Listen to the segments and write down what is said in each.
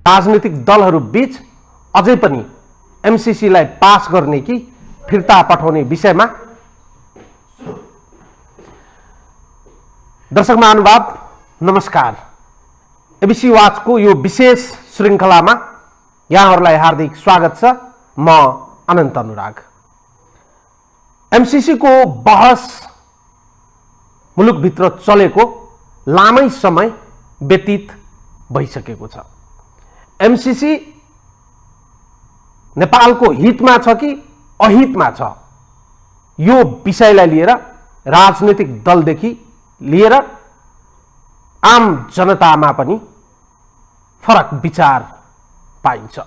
राजनीतिक दलहरू बीच अझै पनि एमसीसीलाई पास गर्ने कि फिर्ता पठाउने विषयमा दर्शक महानुभाव नमस्कार। एबीसी वाचको यो विशेष श्रृङ्खलामा यहाँहरूलाई हार्दिक स्वागत छ। म अनन्त अनुराग। एमसीसी को बहस मुलुकभित्र चलेको लामै समय व्यतीत भइसकेको छ। एमसीसी नेपालको हितमा छ कि अहितमा छ, यो विषयलाई लिएर राजनीतिक दलदेखि लिएर आम जनतामा पनि फरक विचार पाइन्छ।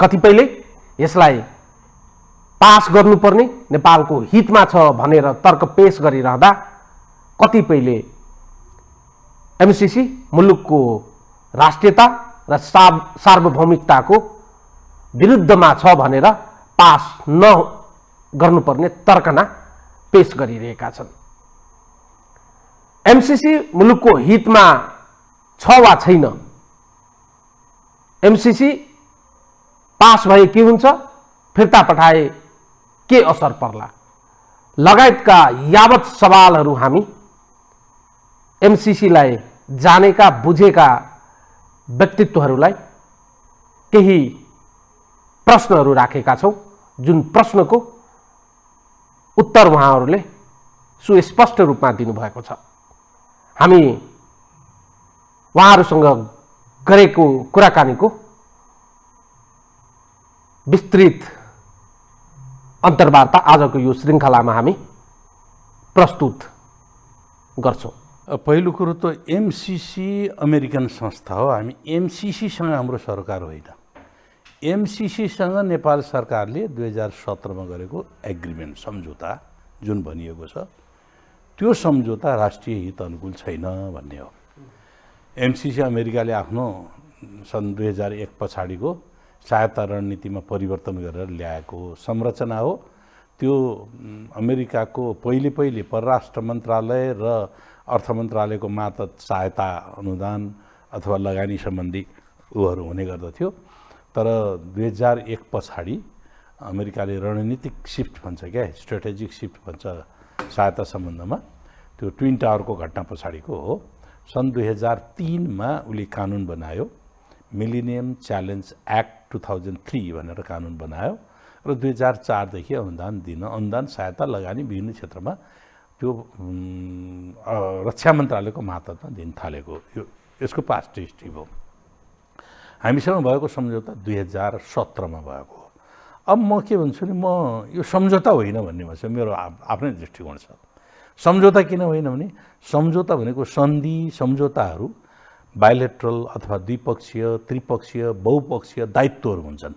कतिपयले यसलाई पास गर्नुपर्ने नेपालको हितमा छ भनेर तर्क पेश गरिरहँदा कतिपयले एमसीसी मुलुकको राष्ट्रियता र सार्वभौमिकताको विरुद्धमा छ भनेर पास न गर्नुपर्ने तर्कना पेश गरिरहेका छन्। एमसीसी मुलुकको हितमा छ वा छैन, एमसीसी पास भए के हुन्छ, फिर्ता पठाए के असर पर्ला लगायतका यावत सवालहरू हामी एमसीसीलाई जानेका बुझेका व्यक्तित्वहरूलाई केही प्रश्नहरू राखेका छौं, जुन प्रश्नको उत्तर उहाँहरूले सुस्पष्ट रूपमा दिनुभएको छ। हामी उहाँहरूसँग गरेको कुराकानीको विस्तृत अन्तर्वार्ता आजको यो श्रृङ्खलामा हामी प्रस्तुत गर्छौं। पहिलो कुरो त एमसीसी अमेरिकन संस्था हो। हामी एमसीसीसँग हाम्रो सरकार होइन। एमसीसीसँग नेपाल सरकारले 2017 मा गरेको एग्रिमेन्ट सम्झौता जुन भनिएको छ, त्यो सम्झौता राष्ट्रिय हित अनुकूल छैन भन्ने हो। एमसीसी अमेरिकाले आफ्नो सन् 2001 पछाडिको सहायता रणनीतिमा परिवर्तन गरेर ल्याएको संरचना हो। त्यो अमेरिकाको पहिले परराष्ट्र मन्त्रालय र अर्थ मन्त्रालयको मातहत सहायता अनुदान अथवा लगानी सम्बन्धी उहरू हुने गर्दथ्यो। तर 2001 पछाडि अमेरिकाले रणनीतिक सिफ्ट भन्छ क्या, स्ट्रेटेजिक सिफ्ट भन्छ सहायता सम्बन्धमा, त्यो ट्विन टावरको घटना पछाडिको हो। सन् 2003 मा उले कानुन बनायो, मिलेनियम च्यालेन्ज एक्ट 2003 भनेर कानुन बनायो र 2004 देखि अनुदान सहायता लगानी विभिन्न क्षेत्रमा त्यो रक्षा मन्त्रालयको मातहतमा दिन थालेको। यो यसको पास्ट हिस्ट्री हो। हामीसँग भएको सम्झौता 2017 मा भएको हो। अब म के भन्छु नि, म यो सम्झौता होइन भन्नेमा चाहिँ मेरो आफ्नै दृष्टिकोण छ। सम्झौता किन होइन भने सम्झौता भनेको सन्धि सम्झौताहरू बाइलेटरल अथवा द्विपक्षीय, त्रिपक्षीय, बहुपक्षीय दायित्वहरू हुन्छन्।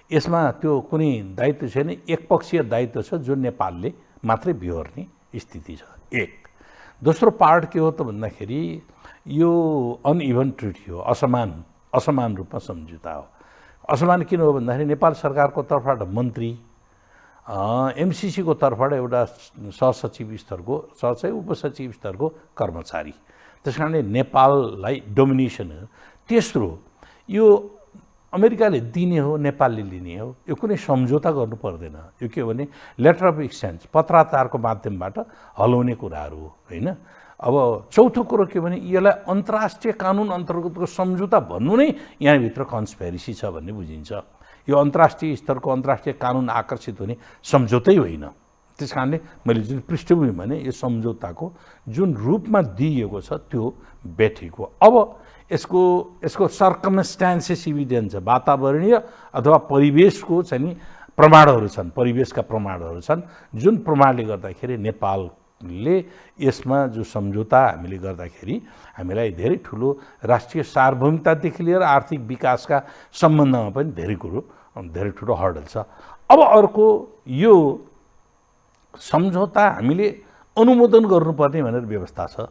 यसमा त्यो कुनै दायित्व छैन, एकपक्षीय दायित्व छ जुन नेपालले मात्रै बिहोर्ने स्थिति छ। एक दोस्रो पार्ट के हो त भन्दाखेरि यो अनइभन ट्रिटी हो, असमान रूपमा सम्झौता हो। असमान किन हो भन्दाखेरि नेपाल सरकारको तर्फबाट मन्त्री, एमसीसी को तर्फबाट एउटा सहसचिव स्तरको, सहसचिव उपसचिव स्तरको कर्मचारी। त्यसकारणले नेपाललाई डोमिनेसन हो। तेस्रो, यो अमेरिकाले दिने हो, नेपालले लिने हो, यो कुनै सम्झौता गर्नु पर्दैन। यो के भने लेटर अफ एक्सचेन्ज, पत्राचारको माध्यमबाट हलाउने कुराहरू हो, होइन। अब चौथो कुरो के भने यसलाई अन्तर्राष्ट्रिय कानुन अन्तर्गतको सम्झौता भन्नु नै यहाँभित्र कन्सपेरेसी छ भन्ने बुझिन्छ। यो अन्तर्राष्ट्रिय स्तरको अन्तर्राष्ट्रिय कानुन आकर्षित हुने सम्झौतै होइन। त्यस कारणले मैले जुन पृष्ठभूमि भने यो सम्झौताको जुन रूपमा दिइएको छ त्यो बेठिक हो। अब यसको सर्कमस्टान्सेस इभिडेन्स छ, वातावरणीय अथवा परिवेशको चाहिँ नि प्रमाणहरू छन्, परिवेशका प्रमाणहरू छन्, जुन प्रमाणले गर्दाखेरि नेपालले यसमा जो सम्झौता हामीले गर्दाखेरि हामीलाई धेरै ठुलो राष्ट्रिय सार्वभौमिकतादेखि लिएर आर्थिक विकासका सम्बन्धमा पनि धेरै ठुलो हर्डल छ। अब अर्को, यो सम्झौता हामीले अनुमोदन गर्नुपर्ने भनेर व्यवस्था छ।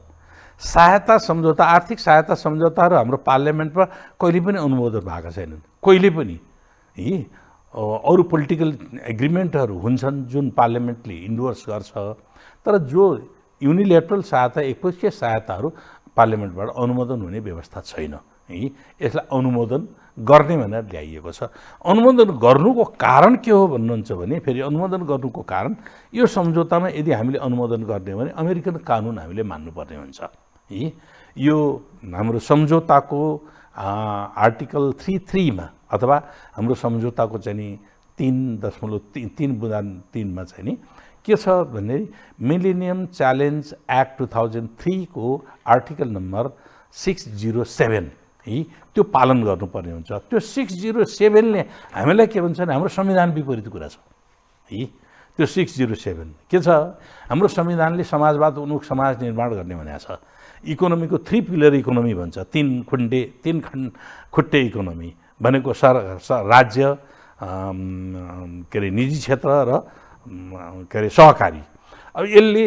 सहायता सम्झौता, आर्थिक सहायता सम्झौताहरू हाम्रो पार्लियामेन्टमा कहिले पनि अनुमोदन भएका छैनन्। कहिले पनि अरू पोलिटिकल एग्रिमेन्टहरू हुन्छन् जुन पार्लियामेन्टले इन्डोर्स गर्छ, तर जो युनिलेटरल सहायता, एकपक्षीय सहायताहरू पार्लियामेन्टबाट अनुमोदन हुने व्यवस्था छैन है। यसलाई अनुमोदन गर्ने भनेर ल्याइएको छ। अनुमोदन गर्नुको कारण के हो भन्नुहुन्छ भने फेरि अनुमोदन गर्नुको कारण यो सम्झौतामा यदि हामीले अनुमोदन गर्ने हो भने अमेरिकन कानुन हामीले मान्नुपर्ने हुन्छ है। यो हाम्रो सम्झौताको आर्टिकल 33 मा अथवा हाम्रो सम्झौताको चाहिँ नि 3.3 मा चाहिँ नि के छ भने मिलेनियम च्यालेन्ज एक्ट 2003 को आर्टिकल नम्बर 607 है त्यो पालन गर्नुपर्ने हुन्छ। त्यो 607 ले हामीलाई के भन्छ भने हाम्रो संविधान विपरीत कुरा छ है। त्यो 607 के छ, हाम्रो संविधानले समाजवाद उन्मुख समाज निर्माण गर्ने भनेको छ। इकोनोमीको 3 पिलर इकोनोमी भन्छ, 3 खुट्टे इकोनोमी भनेको राज्य के अरे निजी क्षेत्र र के अरे सहकारी। अब यसले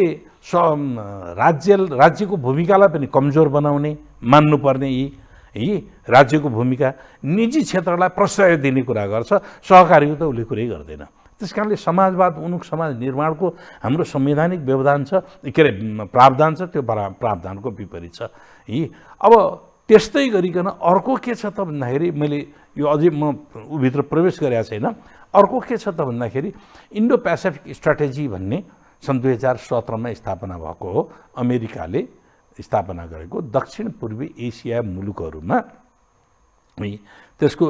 राज्यको भूमिकालाई पनि कमजोर बनाउने मान्नुपर्ने यी राज्यको भूमिका, निजी क्षेत्रलाई प्रश्रय दिने कुरा गर्छ, सहकारीको त उसले कुरै गर्दैन। त्यस कारणले समाजवाद उन्मुख समाज निर्माणको हाम्रो संवैधानिक व्यवधान छ के अरे प्रावधान छ, त्यो प्रावधानको विपरीत छ है। अब त्यस्तै गरिकन अर्को के छ त भन्दाखेरि मैले यो अझै म भित्र प्रवेश गरेको छैन। अर्को के छ त भन्दाखेरि इन्डो पेसिफिक स्ट्राटेजी भन्ने सन् 2017 मा स्थापना भएको हो। अमेरिकाले स्थापना गरेको दक्षिण पूर्वी एसिया मुलुकहरूमा त्यसको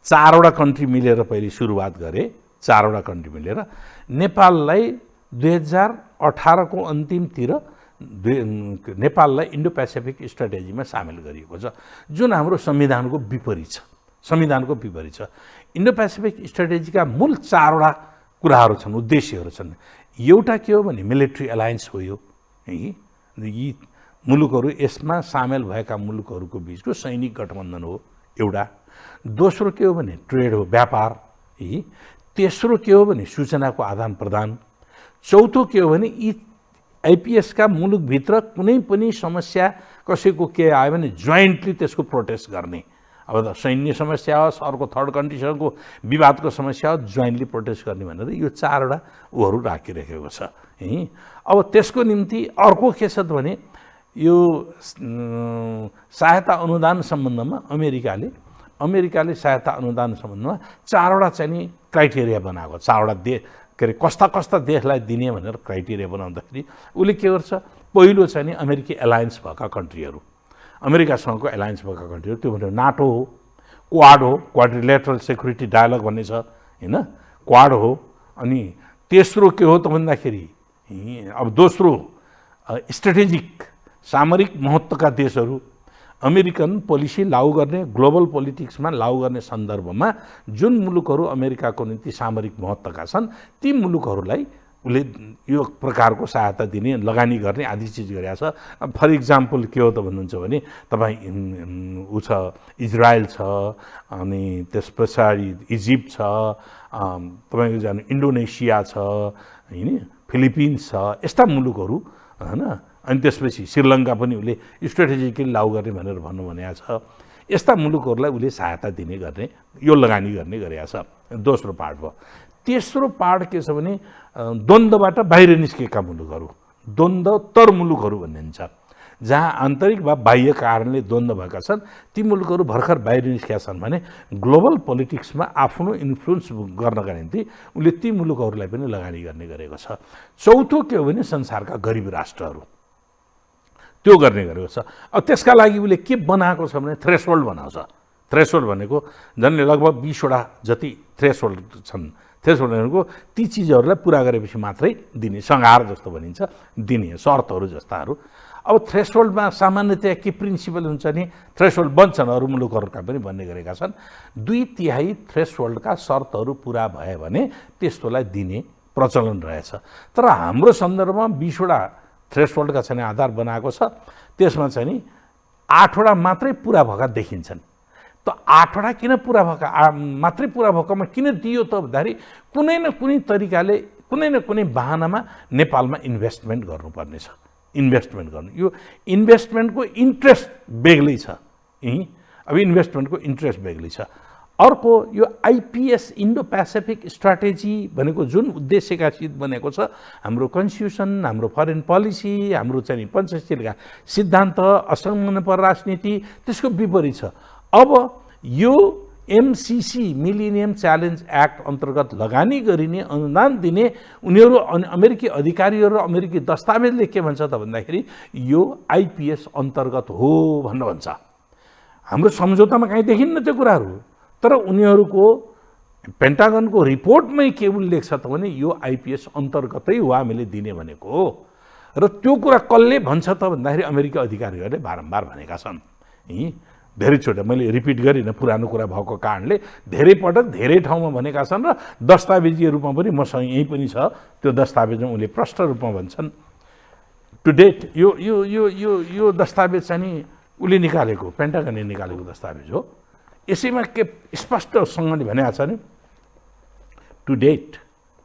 4वटा कन्ट्री मिलेर पहिले सुरुवात गरे। 4वटा कन्ट्री मिलेर नेपाललाई 2018 को अन्तिमतिर नेपाललाई इन्डो पेसिफिक स्ट्राटेजीमा सामेल गरिएको छ, जुन हाम्रो संविधानको विपरीत छ। संविधानको विपरीत छ। इन्डो पेसिफिक स्ट्राटेजीका मूल 4वटा कुराहरू छन्, उद्देश्यहरू छन्। एउटा के हो भने मिलिट्री एलायन्स हो यो है। यी मुलुकहरू, यसमा सामेल भएका मुलुकहरूको बिचको सैनिक गठबन्धन हो एउटा। दोस्रो के हो भने ट्रेड हो, व्यापार है। तेस्रो के हो भने सूचनाको आदान प्रदान। चौथो के हो भने यी आइपिएसका मुलुकभित्र कुनै पनि समस्या कसैको के आयो भने जोइन्टली त्यसको प्रोटेस्ट गर्ने। अब सैन्य समस्या होस्, अर्को थर्ड कन्ट्रीसँगको विवादको समस्या हो, जोइन्टली प्रोटेस्ट गर्ने भनेर यो 4वटा ऊहरू राखिरहेको छ है। अब त्यसको निम्ति अर्को के छ त भने यो सहायता अनुदान सम्बन्धमा अमेरिकाले सहायता अनुदान सम्बन्धमा 4वटा चाहिँ नि क्राइटेरिया बनाएको। 4वटा के अरे कस्ता देशलाई दिने भनेर क्राइटेरिया बनाउँदाखेरि उसले के गर्छ, पहिलो चाहिँ नि अमेरिकी एलायन्स भएका कन्ट्रीहरू, अमेरिकासँगको एलायन्स भएका कन्ट्रीहरू, त्यो भनेको नाटो हो, क्वाड हो, क्वाड्रिलेटरल सेक्युरिटी डायलग भन्ने छ हैन, क्वाड हो। अनि तेस्रो के हो त भन्दाखेरि अब दोस्रो स्ट्रेटेजिक सामरिक महत्त्वका देशहरू अमेरिकन पोलिसी लागू गर्ने, ग्लोबल पोलिटिक्समा लागू गर्ने सन्दर्भमा जुन मुलुकहरू अमेरिकाको निम्ति सामरिक महत्त्वका छन् ती मुलुकहरूलाई उसले यो प्रकारको सहायता दिने, लगानी गर्ने आदि चिज गरेको छ। फर इक्जाम्पल के हो त भन्नुहुन्छ भने तपाईँ ऊ छ, इजरायल छ, अनि त्यस पछाडि इजिप्ट छ, तपाईँको जानु इन्डोनेसिया छ हैन, फिलिपिन्स छ, यस्ता मुलुकहरू हैन। अनि त्यसपछि श्रीलङ्का पनि उसले स्ट्रेटेजिकली लागू गर्ने भनेर भन्नु भनेको छ। यस्ता मुलुकहरूलाई उसले सहायता दिने गर्ने, यो लगानी गर्ने गरेको छ। दोस्रो पार्ट भयो। तेस्रो पार्ट के छ भने द्वन्द्वबाट बाहिर निस्केका मुलुकहरू, द्वन्द्वोत्तर मुलुकहरू भनिन्छ, जहाँ आन्तरिक वा बाह्य कारणले द्वन्द्व भएका छन् ती मुलुकहरू भर्खर बाहिर निस्केका छन् भने ग्लोबल पोलिटिक्समा आफ्नो इन्फ्लुएन्स गर्नका निम्ति उसले ती मुलुकहरूलाई पनि लगानी गर्ने गरेको छ। चौथो के हो भने संसारका गरिब राष्ट्रहरू, त्यो गर्ने गरेको छ। अब त्यसका लागि उसले के बनाएको छ भने थ्रेसहोल्ड बनाउँछ। थ्रेसहोल्ड भनेको झन् लगभग 20वटा जति थ्रेसहोल्ड छन्। थ्रेसहोल्ड भनेको ती चिजहरूलाई पुरा गरेपछि मात्रै दिने, सङ्घार जस्तो भनिन्छ, दिने शर्तहरू जस्ताहरू। अब थ्रेसहोल्डमा सामान्यतया के प्रिन्सिपल हुन्छ नि, थ्रेसहोल्ड बन्छन्, अरू मुलुकहरूका पनि भन्ने गरेका छन्। 2/3 थ्रेसहोल्डका शर्तहरू पुरा भए भने त्यस्तोलाई दिने प्रचलन रहेछ। तर हाम्रो सन्दर्भमा 20वटा थ्रेसहोल्डका चाहिँ आधार बनाएको छ। त्यसमा चाहिँ नि 8वटा मात्रै पुरा भएका देखिन्छन्। त 8वटा किन पुरा भएका, मात्रै पुरा भएकोमा किन दियो त भन्दाखेरि कुनै न कुनै तरिकाले, कुनै न कुनै बहानामा नेपालमा इन्भेस्टमेन्ट गर्नुपर्ने छ। इन्भेस्टमेन्ट गर्नु, यो इन्भेस्टमेन्टको इन्ट्रेस्ट बेग्लै छ। अब इन्भेस्टमेन्टको इन्ट्रेस्ट बेग्लै छ। अर्को यो आइपिएस इन्डो पेसिफिक स्ट्राटेजी भनेको जुन उद्देश्यका सित बनेको छ, हाम्रो कन्स्टिट्युसन, हाम्रो फरेन पोलिसी, हाम्रो चाहिँ पञ्चशीलका सिद्धान्त, असंलग्न राजनीति त्यसको विपरीत छ। अब यो एमसिसी मिलेनियम च्यालेन्ज एक्ट अन्तर्गत लगानी गरिने, अनुदान दिने उनीहरू अमेरिकी अधिकारीहरू र अमेरिकी दस्तावेजले के भन्छ त भन्दाखेरि यो आइपिएस अन्तर्गत हो भनेर भन्छ। हाम्रो सम्झौतामा कहीँ देखिन्न त्यो कुराहरू, तर उनीहरूको पेन्टागनको रिपोर्टमै के उल्लेख छ त भने यो आइपिएस अन्तर्गतै हो हामीले दिने भनेको हो। र त्यो कुरा कसले भन्छ त भन्दाखेरि अमेरिकी अधिकारीहरूले बारम्बार भनेका छन्। धेरैचोटि मैले रिपिट गरिनँ, पुरानो कुरा भएको कारणले धेरै पटक धेरै ठाउँमा भनेका छन् र दस्तावेजी रूपमा पनि मसँग यहीँ पनि छ, त्यो दस्तावेजमा उनले प्रष्ट रूपमा भन्छन्। टु डेट यो यो यो यो यो दस्तावेज चाहिँ नि उसले निकालेको, पेन्टागनले निकालेको दस्तावेज हो। यसैमा के स्पष्टसँगले भनेको छ नि, टु डेट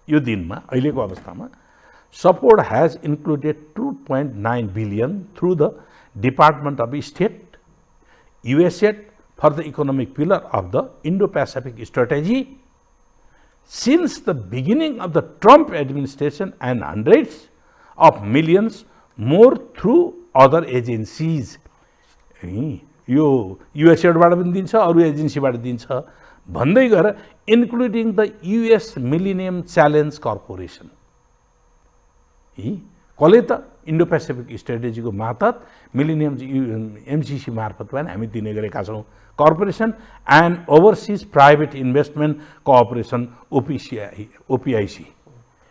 यो दिनमा अहिलेको अवस्थामा support has included 2.9 billion through the department of state USAID for the economic pillar of the Indo-Pacific strategy since the beginning of the Trump administration and hundreds of millions more through other agencies. यो USAIDबाट पनि दिन्छ, अरू एजेन्सीबाट दिन्छ भन्दै गएर including the US millennium challenge corporation. कसले त इन्डो पेसिफिक स्ट्रेटेजीको मार्फत मिलेनियम एमसिसी मार्फत पनि हामी दिने गरेका छौँ। Corporation and overseas private investment cooperation OPIC.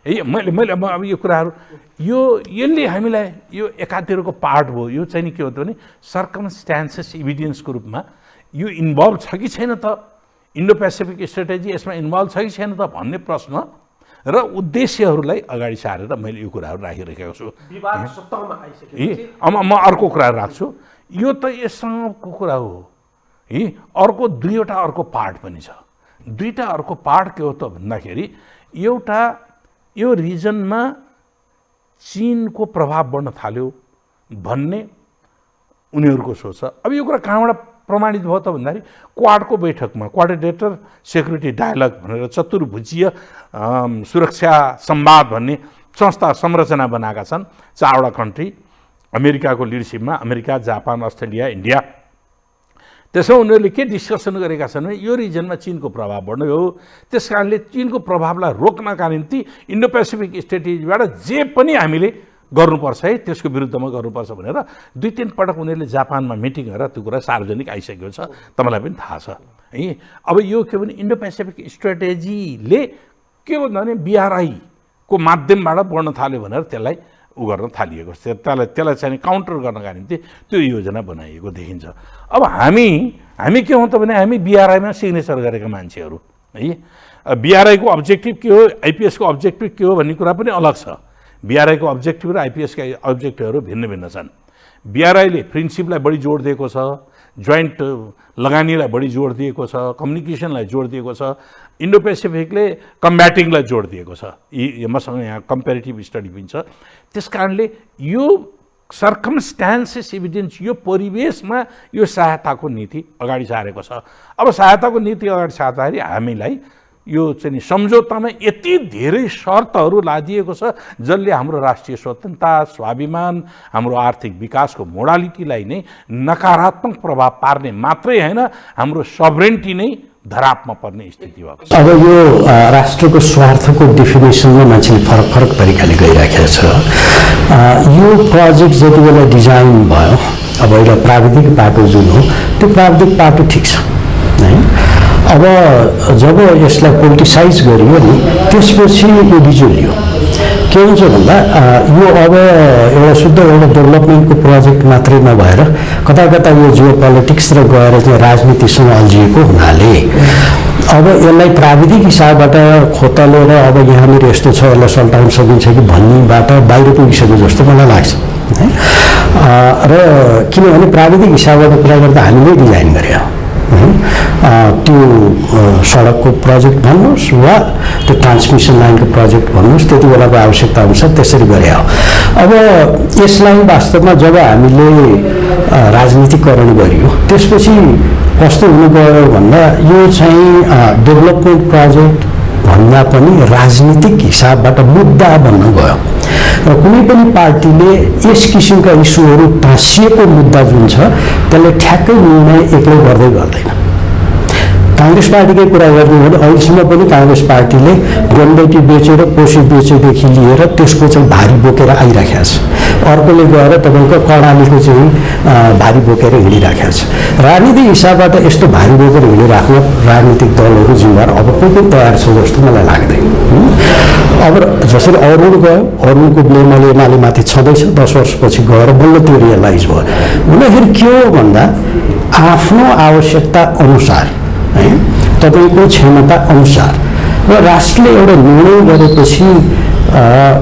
मैले अब यो कुराहरू यसले हामीलाई यो एकातिरको पार्ट भयो। यो चाहिँ नि के हो त भने सर्कमस्ट्यान्सेस इभिडेन्सको रूपमा यो इन्भल्भ छ कि छैन त, इन्डो पेसिफिक स्ट्रेटेजी यसमा इन्भल्भ छ कि छैन त भन्ने प्रश्न र उद्देश्यहरूलाई अगाडि सारेर मैले यो कुराहरू राखिरहेको छु। विवाद सत्तामा आइसकेपछि अब म अर्को कुरा राख्छु। यो त यससँगको कुरा हो। अर्को दुईवटा अर्को पार्ट पनि छ। दुईवटा अर्को पार्ट के हो त भन्दाखेरि एउटा यो रिजनमा चीनको प्रभाव बढ्न थाल्यो भन्ने उनीहरूको सोच छ। अब यो कुरा कहाँबाट प्रमाणित भयो त भन्दाखेरि क्वाडको बैठकमा क्वाड्रिलेटरल सेक्युरिटी डायलग भनेर चतुर्भुजीय सुरक्षा संवाद भन्ने संस्था संरचना बनाएका छन् चारवटा कन्ट्री अमेरिकाको लिडरसिपमा, अमेरिका, जापान, अस्ट्रेलिया, इन्डिया। त्यसमा उनीहरूले के डिस्कसन गरेका छन् भने यो रिजनमा चीनको प्रभाव बढ्ने हो, त्यस कारणले चीनको प्रभावलाई रोक्नका निम्ति इन्डो पेसिफिक स्ट्रेटेजीबाट जे पनि हामीले गर्नुपर्छ है, त्यसको विरुद्धमा गर्नुपर्छ भनेर दुई तीन पटक उनीहरूले जापानमा मिटिङ गरेर त्यो कुरा सार्वजनिक आइसकेको छ, तपाईँलाई पनि थाहा छ है। अब यो के भने इन्डो पेसिफिक स्ट्रेटेजीले के भन्दा भने बिआरआईको माध्यमबाट बढ्न थाल्यो भनेर त्यसलाई गर्न थालिएको छ। त्यसलाई चाहिँ काउन्टर गर्नका निम्ति त्यो योजना बनाइएको देखिन्छ। अब हामी के हौँ त भने हामी बिआरआईमा सिग्नेचर गरेका मान्छेहरू है। बिआरआईको अब्जेक्टिभ के हो, आइपिएसको अब्जेक्टिभ के हो भन्ने कुरा पनि अलग छ। बिआरआईको अब्जेक्टिभ र आइपिएसका अब्जेक्टिभहरू भिन्न भिन्न छन्। बिआरआईले प्रिन्सिपलाई बढी जोड दिएको छ, जोइन्ट लगानीलाई बढी जोड दिएको छ, कम्युनिकेसनलाई जोड दिएको छ। इन्डो पेसिफिकले कम्ब्याटिङलाई जोड दिएको छ। मसँग यहाँ कम्पेरिटिभ स्टडी पनि छ। त्यस कारणले यो सर्कमस्ट्यान्सेस इभिडेन्स यो परिवेशमा यो सहायताको नीति अगाडि सारेको छ। अब सहायताको नीति अगाडि सार्दाखेरि हामीलाई यो चाहिँ नि सम्झौतामा यति धेरै शर्तहरू लादिएको छ जसले हाम्रो राष्ट्रिय स्वतन्त्रता, स्वाभिमान, हाम्रो आर्थिक विकासको मोडालिटीलाई नै नकारात्मक प्रभाव पार्ने मात्रै होइन, हाम्रो सभरेन्टी नै धरापमा पर्ने स्थिति भएको छ। अब यो राष्ट्रको स्वार्थको डेफिनेसनमा मान्छेले फरक फरक तरिकाले गइराखेको छ। यो प्रोजेक्ट जति बेला डिजाइन भयो, अब एउटा प्राविधिक बाटो जुन हो त्यो प्राविधिक बाटो ठिक छ है। अब जब यसलाई पोलिटिसाइज गरियो नि त्यसपछि यो बिजुलियो के हुन्छ भन्दा यो अब एउटा शुद्ध एउटा डेभलपमेन्टको प्रोजेक्ट मात्रै नभएर कता कता यो जियो पोलिटिक्स र गएर चाहिँ राजनीतिसँग अल्झिएको हुनाले अब यसलाई प्राविधिक हिसाबबाट खोतलेर अब यहाँनिर यस्तो छ यसलाई सल्टाउन सकिन्छ कि भन्नेबाट बाहिर पुगिसक्यो जस्तो मलाई लाग्छ है। र किनभने प्राविधिक हिसाबबाट कुरा गर्दा हामीले डिजाइन गरे त्यो सडकको प्रोजेक्ट भन्नुहोस् वा त्यो ट्रान्समिसन लाइनको प्रोजेक्ट भन्नुहोस्, त्यति बेलाको आवश्यकता अनुसार त्यसरी गरे हो। अब यसलाई वास्तवमा जब हामीले राजनीतिकरण गरियो त्यसपछि कस्तो हुनु गयो भन्दा यो चाहिँ डेभलपमेन्ट प्रोजेक्ट भन्दा पनि राजनीतिक हिसाबबाट मुद्दा बन्न गयो र कुनै पनि पार्टीले यस किसिमका इस्युहरू टाँसिएको मुद्दा जुन छ त्यसले ठ्याक्कै निर्णय एक्लै गर्दै गर्दैन। काङ्ग्रेस पार्टीकै कुरा गर्ने हो भने अहिलेसम्म पनि काङ्ग्रेस पार्टीले गण्डकी बेचेर कोशी बेचेदेखि लिएर त्यसको चाहिँ भारी बोकेर आइराखेको छ। अर्कोले गएर तपाईँको कर्णालीको चाहिँ भारी बोकेर हिँडिराखेको छ। राजनीतिक हिसाबबाट यस्तो भारी बोकेर हिँडिराख्न राजनीतिक दलहरू जिम्मेवार अब कोही पनि तयार छ जस्तो मलाई लाग्दैन। अब जसरी अरुण गयो, अरुणको ब्लेम अहिले एमालेमाथि छँदैछ, 10 वर्षपछि गएर बल्ल त्यो रियलाइज भयो। हुँदाखेरि के हो भन्दा आफ्नो आवश्यकता अनुसार है तपाईँको क्षमता अनुसार र राष्ट्रले एउटा निर्णय गरेपछि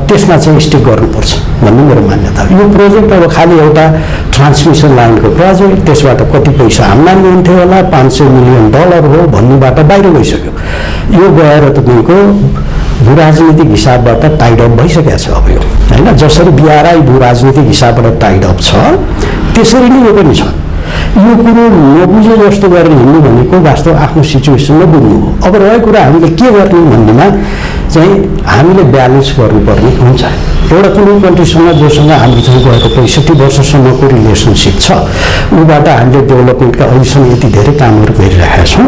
त्यसमा चाहिँ स्टिक गर्नुपर्छ भन्ने मेरो मान्यता हो। यो प्रोजेक्ट अब खालि एउटा ट्रान्समिसन लाइनको प्रोजेक्ट, त्यसबाट कति पैसा आम्दानी हुन्थ्यो होला, $500 मिलियन हो भन्नेबाट बाहिर गइसक्यो। यो गएर तपाईँको भू राजनीतिक हिसाबबाट टाइड अप भइसकेको छ। अब यो होइन जसरी BRI भू राजनीतिक हिसाबबाट टाइड अप छ त्यसरी नै यो पनि छ। यो कुरो नबुझे जस्तो गरेर हिँड्नु भनेको वास्तव आफ्नो सिचुएसनमा बुझ्नु हो। अब रहेको कुरा हामीले के गर्ने भन्नेमा चाहिँ हामीले ब्यालेन्स गर्नुपर्ने हुन्छ। एउटा कुनै कन्ट्रीसँग जोसँग हाम्रो चाहिँ गएको 65 वर्षसम्मको रिलेसनसिप छ ऊबाट हामीले डेभलपमेन्टका अहिलेसम्म यति धेरै कामहरू गरिरहेका छौँ।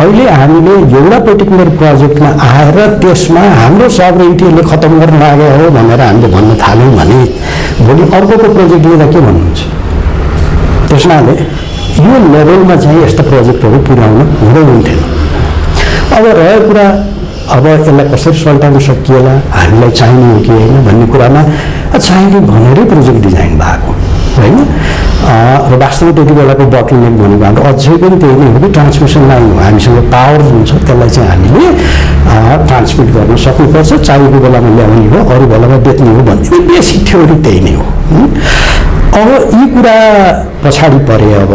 अहिले हामीले एउटा पर्टिकुलर प्रोजेक्टमा आएर त्यसमा हाम्रो सबरेन्टीले खत्तम गर्न लाग्यो हो भनेर हामीले भन्न थाल्यौँ भने भोलि अर्कोको प्रोजेक्ट लिँदा के भन्नुहुन्छ? त्यसमाले यो लेभलमा चाहिँ यस्ता प्रोजेक्टहरू पुर्याउन हुँदै हुन्थेन। अब रहेको कुरा अब यसलाई कसरी सल्टाउन सकिएला, हामीलाई चाहिने हो कि होइन भन्ने कुरामा चाहिने भनेरै प्रोजेक्ट डिजाइन भएको होइन। र वास्तवमा त्यति बेलाको बोटलनेक भनेको हाम्रो अझै पनि त्यही नै हो कि ट्रान्समिसन लाइन हो। हामीसँग पावर जुन छ त्यसलाई चाहिँ हामीले ट्रान्समिट गर्न सक्नुपर्छ, चाहिएको बेलामा ल्याउने हो, अरू बेलामा बेच्ने हो भन्ने बेसिक थ्योरी त्यही नै हो। अब यी कुरा पछाडि परे अब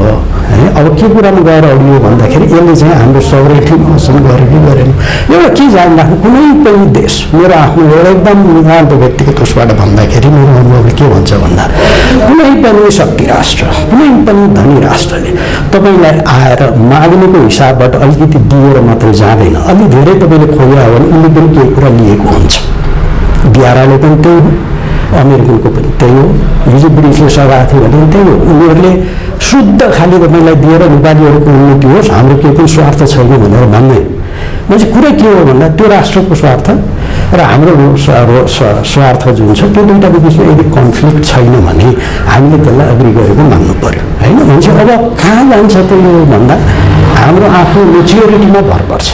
है अब के कुरामा गएर अडियो भन्दाखेरि यसले चाहिँ हाम्रो सबरेन्टी मोसन गर्यो कि गरेन एउटा के जान राख्नु। कुनै पनि देश मेरो आफ्नो एउटा एकदम नितान्त व्यक्तिगत उसबाट भन्दाखेरि मेरो अनुभवले के भन्छ भन्दा कुनै पनि शक्ति राष्ट्र, कुनै पनि धनी राष्ट्रले तपाईँलाई आएर माग्नेको हिसाबबाट अलिकति दिएर मात्रै जाँदैन। अलि धेरै तपाईँले खोज्यो भने उनले पनि केही कुरा लिएको हुन्छ। BRI पनि त्यही हो, अमेरिकनको पनि त्यही हो, हिजो ब्रिटिसले सघाएको थियो भने त्यही हो। उनीहरूले शुद्ध खालि तपाईँलाई दिएर नेपालीहरूको उन्नति होस्, हाम्रो केही पनि स्वार्थ छैन भनेर भन्दैन। मान्छे कुरा के हो भन्दा त्यो राष्ट्रको स्वार्थ र हाम्रो स्वार्थ जुन छ त्यो दुईटाको बिचमा यदि कन्फ्लिक्ट छैन भने हामीले त्यसलाई अग्री गरेको मान्नु पर्यो होइन। मान्छे अब कहाँ जान्छ त यो भन्दा हाम्रो आफ्नो मेच्योरिटीमा भर पर्छ,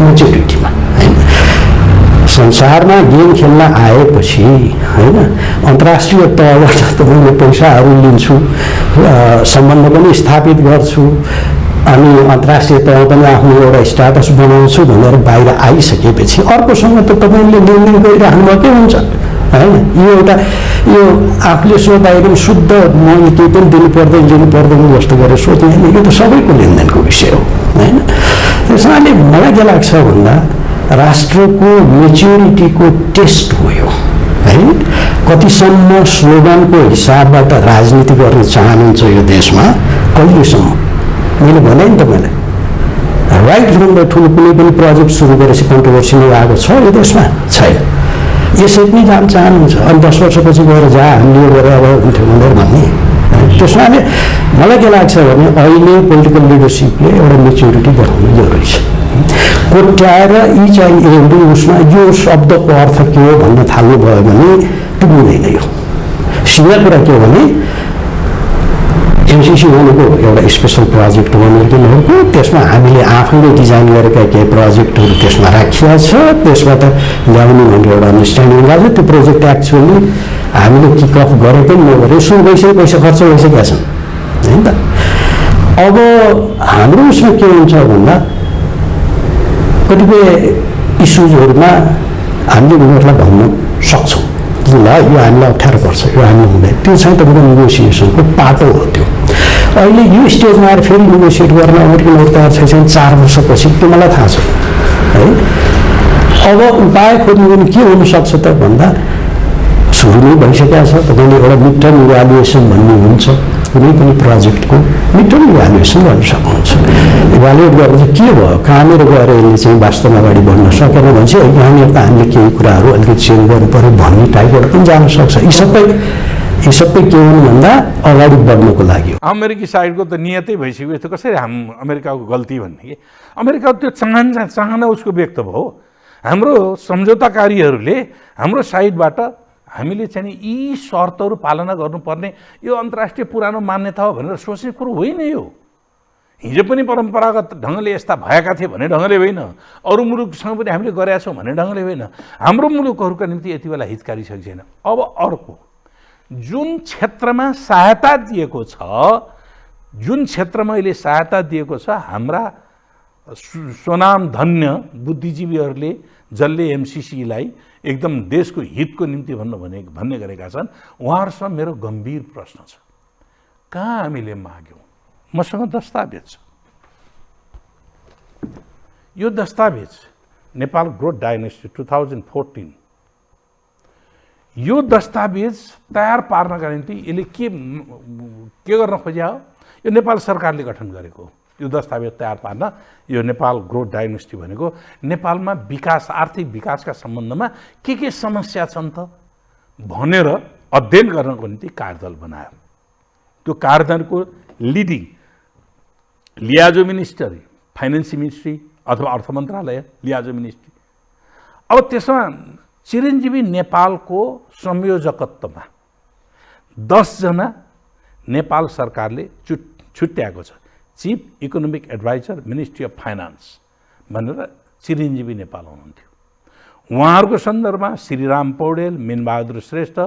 मेच्योरिटीमा होइन। संसारमा गेम खेल्न आएपछि होइन अन्तर्राष्ट्रिय तहबाट तपाईँले पैसाहरू लिन्छु, सम्बन्ध पनि स्थापित गर्छु अनि अन्तर्राष्ट्रिय तहमा पनि आफ्नो एउटा स्ट्याटस बनाउँछु भनेर बाहिर आइसकेपछि अर्कोसँग त तपाईँले लेनदेन गरिराख्नु भएकै हुन्छ होइन। यो एउटा यो आफूले सोच्दा एकदम शुद्ध मैले केही पनि दिनु पर्दैन जस्तो गरेर सोच्ने होइन। यो त सबैको लेनदेनको विषय हो होइन। त्यसैले मलाई के लाग्छ भन्दा राष्ट्रको मेच्योरिटीको टेस्ट हो यो है। कतिसम्म स्लोगनको हिसाबबाट राजनीति गर्न चाहनुहुन्छ यो देशमा, कहिलेसम्म? मैले भने नि तपाईँलाई राइट फ्रम द ठुलो कुनै पनि प्रोजेक्ट सुरु गरेपछि कन्ट्रोभर्सी नै आएको छ यो देशमा छैन। यसरी नै जान चाहनुहुन्छ अनि 10 वर्षपछि गएर हामीले यो गरेर अब हुन्थ्यो भनेर भन्ने। त्यसमाले मलाई के लाग्छ भने अहिले पोलिटिकल लिडरसिपले एउटा मेच्योरिटी देखाउनु जरुरी छ। कोट्याएर यी चाहिँ एउटै उसमा यो शब्दको अर्थ के हो भन्न थाल्नुभयो भने पुग्दैन। यो सिधा कुरा के हो भने MCC भनेको एउटा स्पेसल प्रोजेक्ट हो अमेरिकनहरूको, त्यसमा हामीले आफैले डिजाइन गरेका केही प्रोजेक्टहरू त्यसमा राखिएको छ, त्यसबाट ल्याउने भनेर एउटा अन्डरस्ट्यान्डिङ गर्छ। त्यो प्रोजेक्ट एक्चुअली हामीले किक अफ गरे पनि नगरे सुरु भइसक्यो, पैसा खर्च भइसकेका छन् होइन त। अब हाम्रो उसमा के हुन्छ भन्दा कतिपय इस्युजहरूमा हामीले उनीहरूलाई भन्न सक्छौँ ल यो हामीलाई अप्ठ्यारो पर्छ, यो हामीले हुँदैन। त्यो चाहिँ तपाईँको नेगोसिएसनको पाटो हो। त्यो अहिले यो स्टेजमा आएर फेरि नेगोसिएट गर्न अमेरिकनहरू तयार छैन 4 वर्षपछि, त्यो मलाई थाहा छ है। अब उपाय खोज्नु भने के हुनसक्छ त भन्दा सुरु नै भइसकेको छ। तपाईँले एउटा मिड टर्म इभ्यालुएसन भन्ने हुन्छ, कुनै पनि प्रोजेक्टको मिड टर्म इभ्यालुएसन गर्न सक्नुहुन्छ। इभ्यालुएट गरेर चाहिँ के भयो, कहाँनिर गएर यसले चाहिँ वास्तवमा अगाडि बढ्न सकेन भने चाहिँ यहाँनिर त हामीले केही कुराहरू अलिकति चेन्ज गर्नु पऱ्यो भन्ने टाइपबाट पनि जान सक्छ। यी सबै के हुनु भन्दा अगाडि बढ्नुको लागि हो। अमेरिकी साइडको त नियतै भइसक्यो यस्तो कसरी अमेरिकाको गल्ती भन्ने कि अमेरिका त्यो चाहना उसको व्यक्त भयो। हाम्रो सम्झौताकारीहरूले हाम्रो साइडबाट हामीले चाहिँ यी शर्तहरू पालना गर्नुपर्ने यो अन्तर्राष्ट्रिय पुरानो मान्यता हो भनेर सोच्ने कुरो होइन। यो हिजो पनि परम्परागत ढङ्गले यस्ता भएका थिए भन्ने ढङ्गले होइन, अरू मुलुकसँग पनि हामीले गरेका छौँ भन्ने ढङ्गले होइन। हाम्रो मुलुकहरूका निम्ति यति बेला हितकारी छैन। अब अर्को जुन क्षेत्रमा सहायता दिएको छ, जुन क्षेत्रमा अहिले सहायता दिएको छ, हाम्रा स्वनाम धन्य बुद्धिजीवीहरूले जसले एमसिसीलाई एकदम देशको हितको निम्ति भन्ने गरेका छन्, उहाँहरूसँग मेरो गम्भीर प्रश्न छ। कहाँ हामीले माग्यौँ? मसँग दस्तावेज छ। यो दस्तावेज नेपाल ग्रोथ डायग्नोस्टिक 2014, यो दस्तावेज तयार पार्नका निम्ति यसले के गर्न खोज्या हो? यो नेपाल सरकारले गठन गरेको यो दस्तावेज तयार पार्न यो नेपाल ग्रोथ डायग्नोस्टिक भनेको नेपालमा विकास, आर्थिक विकासका सम्बन्धमा के समस्या छन् त भनेर अध्ययन गर्नको निम्ति कार्यदल बनायो। त्यो कार्यदलको लिडिङ लियाजो मिनिस्ट्री, फाइनेन्स मिनिस्ट्री अथवा अर्थ मन्त्रालय, लियाजो मिनिस्ट्री। अब त्यसमा चिरञ्जीवी नेपालको संयोजकत्वमा 10 जना नेपाल सरकारले छुट्याएको छ। Chief economic adviser, ministry of finance भनेर चिरञ्जीवी नेपाल हुनुहुन्थ्यो। उहाँहरूको सन्दर्भमा श्रीराम पौडेल, मिनबहादुर श्रेष्ठ,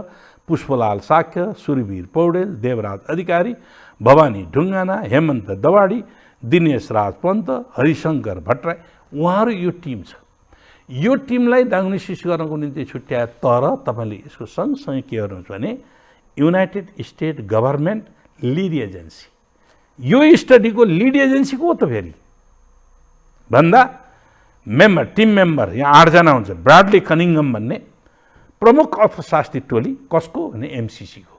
पुष्पलाल साक्य, सुरवीर पौडेल, देवराज अधिकारी, भवानी ढुङ्गाना, हेमन्त दवाडी, दिनेश राज पन्त, हरिशङ्कर भट्टराई, उहाँहरू यो टिम छ। यो टिमलाई डायग्नोसिस गर्नको निम्ति छुट्याए। तर तपाईँले यसको सँगसँगै के गर्नुहुन्छ भने united state government lead agency, यो स्टडीको लिड एजेन्सी को हो त फेरि भन्दा मेम्बर, टिम मेम्बर यहाँ 8 जना हुन्छ। ब्राडली कनिङम भन्ने प्रमुख अर्थशास्त्री टोली, कसको भने एमसिसीको,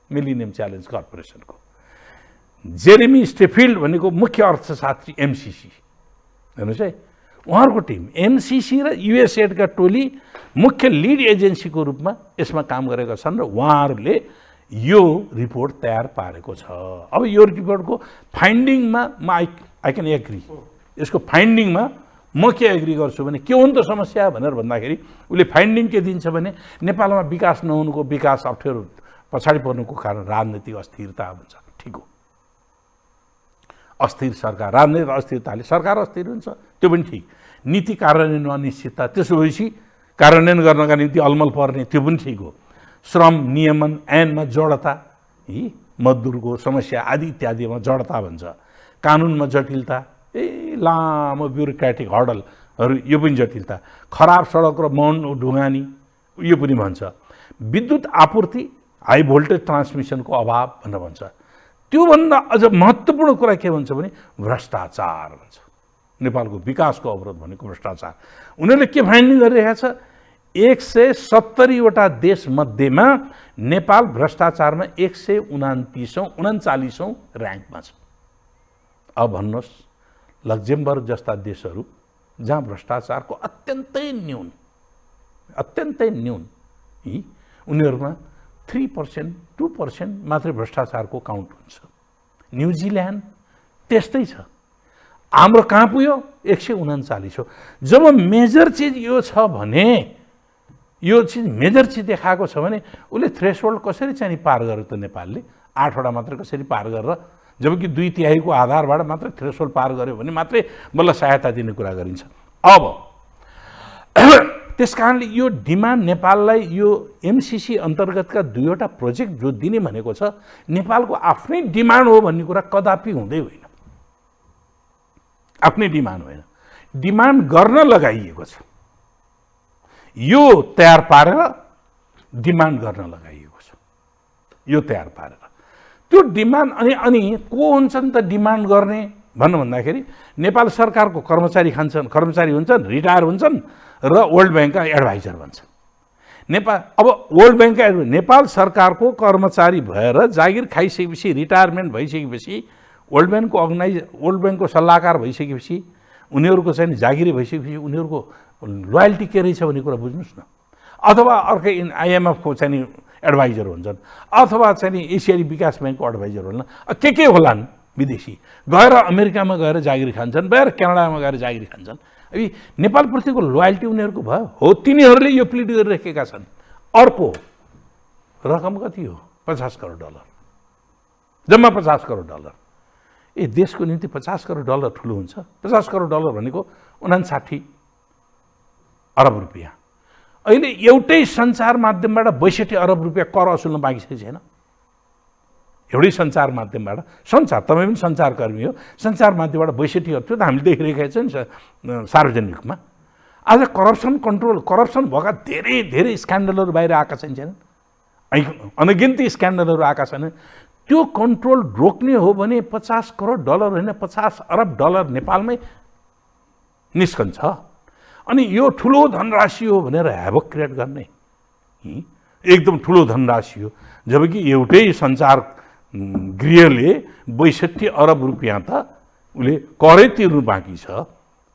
मिलिनियम च्यालेन्ज कर्पोरेसनको। जेरेमी स्टेफिल्ड भनेको मुख्य अर्थशास्त्री एमसिसी, हेर्नुहोस् है, उहाँहरूको टिम। एमसिसी र युएसएडका टोली मुख्य लिड एजेन्सीको रूपमा यसमा काम गरेका छन् र उहाँहरूले यो रिपोर्ट तयार पारेको छ। अब यो रिपोर्टको फाइन्डिङमा म आई क्यान एग्री, यसको फाइन्डिङमा म के एग्री गर्छु भने के हो नि त समस्या भनेर भन्दाखेरि उसले फाइन्डिङ के दिन्छ भने नेपालमा विकास नहुनुको, विकास अप्ठ्यारो पछाडि पर्नुको कारण राजनीतिक अस्थिरता भन्छ। ठिक हो, अस्थिर सरकार, राजनीतिक अस्थिरताले सरकार अस्थिर हुन्छ, त्यो पनि ठिक। नीति कार्यान्वयनमा अनिश्चितता, त्यसो भएपछि कार्यान्वयन गर्नका निम्ति अलमल पर्ने, त्यो पनि ठिक हो। श्रम नियमन ऐनमा जडता, यी मजदुरको समस्या आदि इत्यादिमा जडता भन्छ। कानुनमा जटिलता, लामो ब्युरोक्रेटिक हर्डलहरू, यो पनि जटिलता। खराब सडक र मौन ढुङ्गानी, यो पनि भन्छ। विद्युत आपूर्ति, हाई भोल्टेज ट्रान्समिसनको अभाव भनेर भन्छ। त्योभन्दा अझ महत्त्वपूर्ण कुरा के भन्छ भने भ्रष्टाचार भन्छ। नेपालको विकासको अवरोध भनेको भ्रष्टाचार। उनीहरूले के फाइन्डिङ गरिरहेका छ? 170वटा देशमध्येमा नेपाल भ्रष्टाचारमा 139औं र्याङ्कमा छ। अब भन्नुहोस्, लक्जमबर्ग जस्ता देशहरू जहाँ भ्रष्टाचारको अत्यन्तै न्यून यी उनीहरूमा 3%, 2% मात्रै भ्रष्टाचारको काउन्ट हुन्छ। न्युजिल्यान्ड त्यस्तै छ। हाम्रो कहाँ पुग्यो? 139 हो। जब मेजर चिज यो छ भने, यो चिज मेजर चिज देखाएको छ भने उसले थ्रेसहोल्ड कसरी चाहिँ पार गर्यो त? नेपालले 8वटा मात्र कसरी पार गरेर, जबकि 2/3 आधारबाट मात्रै थ्रेसहोल्ड पार गर्यो भने मात्रै बल्ल सहायता दिने कुरा गरिन्छ। अब त्यस कारणले यो डिमान्ड नेपाललाई, यो एमसिसी अन्तर्गतका 2वटा प्रोजेक्ट जो दिने भनेको छ, नेपालको आफ्नै डिमान्ड हो भन्ने कुरा कदापि हुँदै होइन। आफ्नै डिमान्ड होइन, डिमान्ड गर्न लगाइएको छ। यो तयार पारेर डिमान्ड गर्न लगाइएको छ। यो तयार पारेर त्यो डिमान्ड, अनि को हुन्छन् त डिमान्ड गर्ने भन्दाखेरि नेपाल सरकारको कर्मचारी हुन्छन्, रिटायर हुन्छन् र वर्ल्ड ब्याङ्कका एडभाइजर भन्छन्। अब वर्ल्ड ब्याङ्क नेपाल सरकारको कर्मचारी भएर जागिर खाइसकेपछि रिटायरमेन्ट भइसकेपछि वर्ल्ड ब्याङ्कको सल्लाहकार भइसकेपछि उनीहरूको चाहिँ जागिरी भइसकेपछि उनीहरूको लोयल्टी के रहेछ भन्ने कुरा बुझ्नुहोस् न। अथवा अर्कै आइएमएफको चाहिँ एडभाइजर हुन्छन् अथवा चाहिँ एसियाली विकास ब्याङ्कको एडभाइजर होलान्, के होलान् विदेशी गएर अमेरिकामा गएर जागिरी खान्छन्, गएर क्यानाडामा गएर जागिरी खान्छन्। अब नेपालप्रतिको लोयल्टी उनीहरूको भयो हो, तिनीहरूले यो प्लिड गरिराखेका छन्। अर्को रकम कति हो? 50 करोड डलर, जम्मा 50 करोड डलर। देशको निम्ति 50 करोड डलर ठुलो हुन्छ? 50 करोड डलर भनेको 59 अरब रुपियाँ। अहिले एउटै सञ्चार माध्यमबाट 62 अरब रुपियाँ कर असुल्न बाँकी छैन। एउटै सञ्चार माध्यमबाट, तपाईँ पनि सञ्चारकर्मी हो, सञ्चार माध्यमबाट 62 अरब, त्यो त हामीले देखिरहेका छौँ नि सार्वजनिकमा। आज करप्सन भएका धेरै स्क्यान्डलहरू बाहिर आएका छैनन्, अनगिन्ती स्क्यान्डलहरू आएका छन्। त्यो कन्ट्रोल रोक्ने हो भने 50 करोड डलर होइन 50 अरब डलर नेपालमै निस्कन्छ। अनि यो ठुलो धनराशि हो भनेर हेभक क्रिएट गर्ने एकदम ठुलो धनराशि हो। जबकि एउटै सञ्चार गृहले 62 अरब रुपियाँ त उसले करै तिर्नु बाँकी छ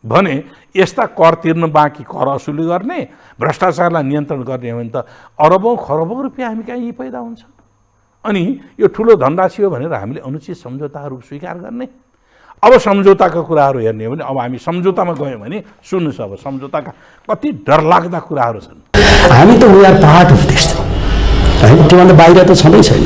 भने यस्ता कर तिर्न बाँकी, कर असुली गर्ने, भ्रष्टाचारलाई नियन्त्रण गर्ने हो भने त अरबौँ खरबौँ रुपियाँ हामी कहाँ यहीँ पैदा हुन्छ। अनि यो ठुलो धनराशि हो भनेर हामीले अनुचित सम्झौताहरू स्वीकार गर्ने। अब सम्झौताका कुराहरू हेर्ने हो भने अब हामी सम्झौतामा गयौँ भने सुन्नुहोस्, अब सम्झौताका कति डरलाग्दा कुराहरू छन्। हामी त we are part of this होइन, त्योभन्दा बाहिर त छँदै छैन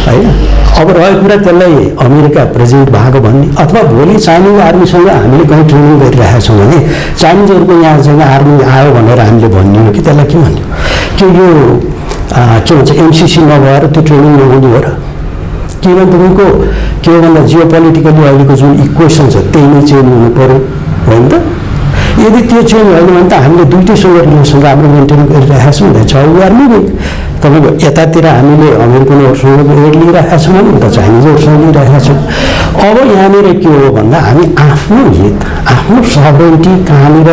होइन। अब रहेको कुरा त्यसलाई अमेरिका प्रेसिडेन्ट भएको भन्ने, अथवा भोलि चाइनिज आर्मीसँग हामीले कहीँ ट्रेनिङ गरिरहेका छौँ भने चाइनिजहरूको यहाँसँग आर्मी आयो भनेर हामीले भन्ने हो कि त्यसलाई के भन्ने हो कि यो के भन्छ एमसिसी नभएर त्यो ट्रेनिङ नहुने हो र? किनभने तपाईँको के हो भन्दा जियो पोलिटिकली अहिलेको जुन इक्वेसन छ त्यही नै चेन्ज हुनु पऱ्यो होइन त? यदि त्यो चेन्ज होइन भने त हामीले दुइटैसँग रिलेसन राम्रो मेन्टेन गरिरहेका छौँ भनेर वी आर मुभिङ। तपाईँको यतातिर हामीले अमेरिकनहरूसँग एड लिइरहेका छौँ भने उता चाइनिजहरूसँग लिइरहेका छौँ। अब यहाँनिर के हो भन्दा हामी आफ्नो हित, आफ्नो सबरेन्टी कहाँनिर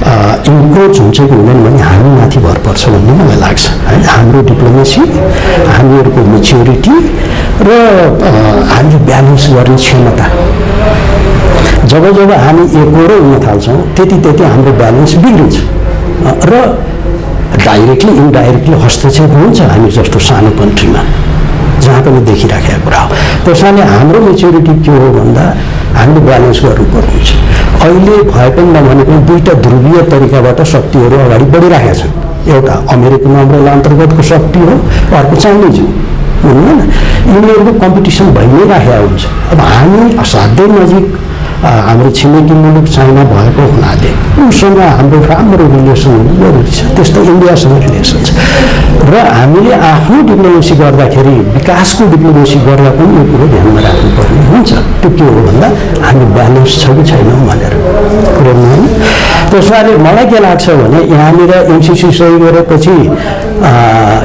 इन्क्रोच हुन्छ कि हुँदैन भने हामी माथि भर पर्छ भन्ने मलाई लाग्छ होइन। हाम्रो डिप्लोमेसी, हामीहरूको मेच्योरिटी र हामीले ब्यालेन्स गर्ने क्षमता, जब हामी एकहोरो हुन थाल्छौँ त्यति हाम्रो ब्यालेन्स बिग्रिन्छ र डाइरेक्टली इन्डाइरेक्टली हस्तक्षेप हुन्छ हामी जस्तो सानो कन्ट्रीमा, जहाँ पनि देखिराखेका कुरा हो। त्यसैले हाम्रो मेच्योरिटी के हो भन्दा हामीले ब्यालेन्स गर्नुपर्ने हुन्छ। अहिले भए पनि नभने पनि दुईवटा ध्रुवीय तरिकाबाट शक्तिहरू अगाडि बढिरहेका छन्। एउटा अमेरिकन अम्ब्रेला अन्तर्गतको शक्ति हो, अर्को चाइनिज हो होइन। यिनीहरूको कम्पिटिसन भइ नै राखेको हुन्छ। अब हामी असाध्यै नजिक हाम्रो छिमेकी मुलुक चाइना भएको हुनाले उसँग हाम्रो राम्रो रिलेसन हुनु जरुरी छ। त्यस्तो इन्डियासँग रिलेसन छ र हामीले आफ्नो डिप्लोमेसी गर्दाखेरि, विकासको डिप्लोमेसी गर्दा पनि यो कुरो ध्यानमा राख्नुपर्ने हुन्छ। त्यो के हो भन्दा हामी ब्यालेन्स छ कि छैनौँ भनेर कुरो होइन। त्यसैले मलाई के लाग्छ भने यहाँनिर एमसिसी सही गरेपछि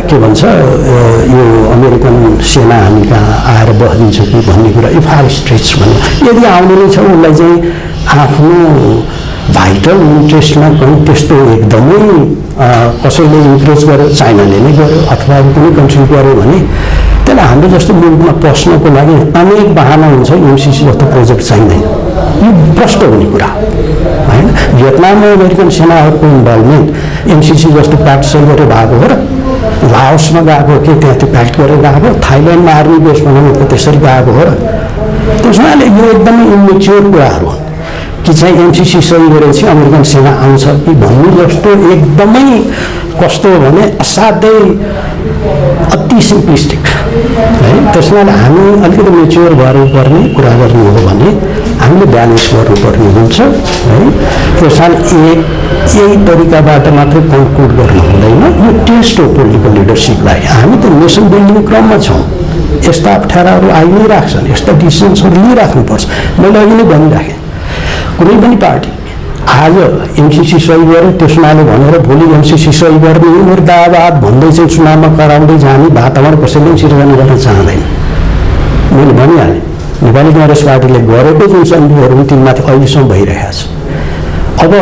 के भन्छ यो अमेरिकन सेना हामी कहाँ आएर बस्दिन्छ कि भन्ने कुरा फार स्ट्रेच भन्ने, यदि आउने नै छ उसलाई चाहिँ आफ्नो भाइटल इन्ट्रेस्टमा कहीँ त्यस्तो एकदमै कसैले इन्करेज गर्यो, चाइनाले नै गर्यो अथवा कुनै कन्ट्री गर्यो भने त्यसलाई हाम्रो जस्तो मुलुकमा पस्नको लागि अनेक बहाना हुन्छ। एमसिसी जस्तो प्रोजेक्ट चाहिँदैन, यो प्रष्ट हुने कुरा होइन। भियतनाममा अमेरिकन सेनाहरूको इन्भल्भमेन्ट एमसिसी जस्तो प्याक्ट सही गरेर भएको हो र? लाओसमा गएको के त्यहाँ त्यो प्याक्ट गरेर गएको, थाइल्यान्डमा आर्मी बेस बनाउनुको त्यसरी गएको हो र? त्यसैले यो एकदमै इमेच्योर कुराहरू हो कि चाहिँ एमसिसी सही गरेपछि अमेरिकन सेना आउँछ कि भन्ने जस्तो एकदमै कस्तो हो भने असाध्यै अति सिम्प्लिस्टिक है। त्यसैले हामी अलिकति मेच्योर गर्नुपर्ने कुरा गर्ने हो भने हामीले ब्यालेन्स गर्नुपर्ने हुन्छ है। त्यसैले यही तरिकाबाट मात्रै कन्क्लुड गर्नु हुँदैन। यो टेस्ट हो पोलिटिकल लिडरसिपलाई। हामी त नेसन बिल्डिङ क्रममा छौँ, यस्ता अप्ठ्याराहरू आइ नै राख्छन्, यस्ता डिसिजन्सहरू लिइराख्नुपर्छ। मैले अघि नै भनिराखेँ, कुनै पनि पार्टी आज एमसिसी सही गर्यो त्यसमाले भनेर भोलि एमसिसी सही गर्ने मुर्दाबाद भन्दै चाहिँ चुनावमा कराउँदै जाने वातावरण कसैले सिर्जना गर्न चाहँदैन। मैले भनिहालेँ, नेपाली काङ्ग्रेस पार्टीले गरेको जुन सन्धिहरू तिनमाथि अहिलेसम्म भइरहेको छ। अब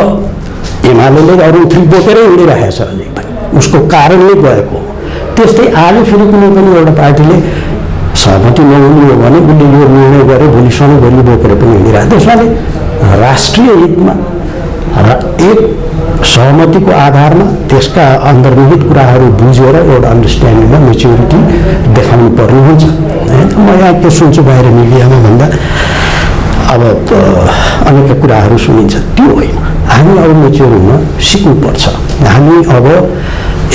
एमाले अरू थ्री बोकेरै उडिरहेको छ अझै पनि उसको कारणले गएको हो। त्यस्तै आज फेरि कुनै पनि एउटा पार्टीले सहमति नहुने हो भने उसले यो निर्णय गरे भोलि सधैँभरि बोकेर पनि हिँडिरहेको त्यसैले राष्ट्रिय हितमा र एक सहमतिको आधारमा त्यसका अन्तर्निहित कुराहरू बुझेर एउटा अन्डरस्ट्यान्डिङमा मेच्युरिटी देखाउनु पर्ने हुन्छ। म यहाँ के सुन्छु बाहिर मिडियामा भन्दा अब अनेक कुराहरू सुनिन्छ, त्यो होइन। हामी अब मेच्योर हुन सिक्नुपर्छ। हामी अब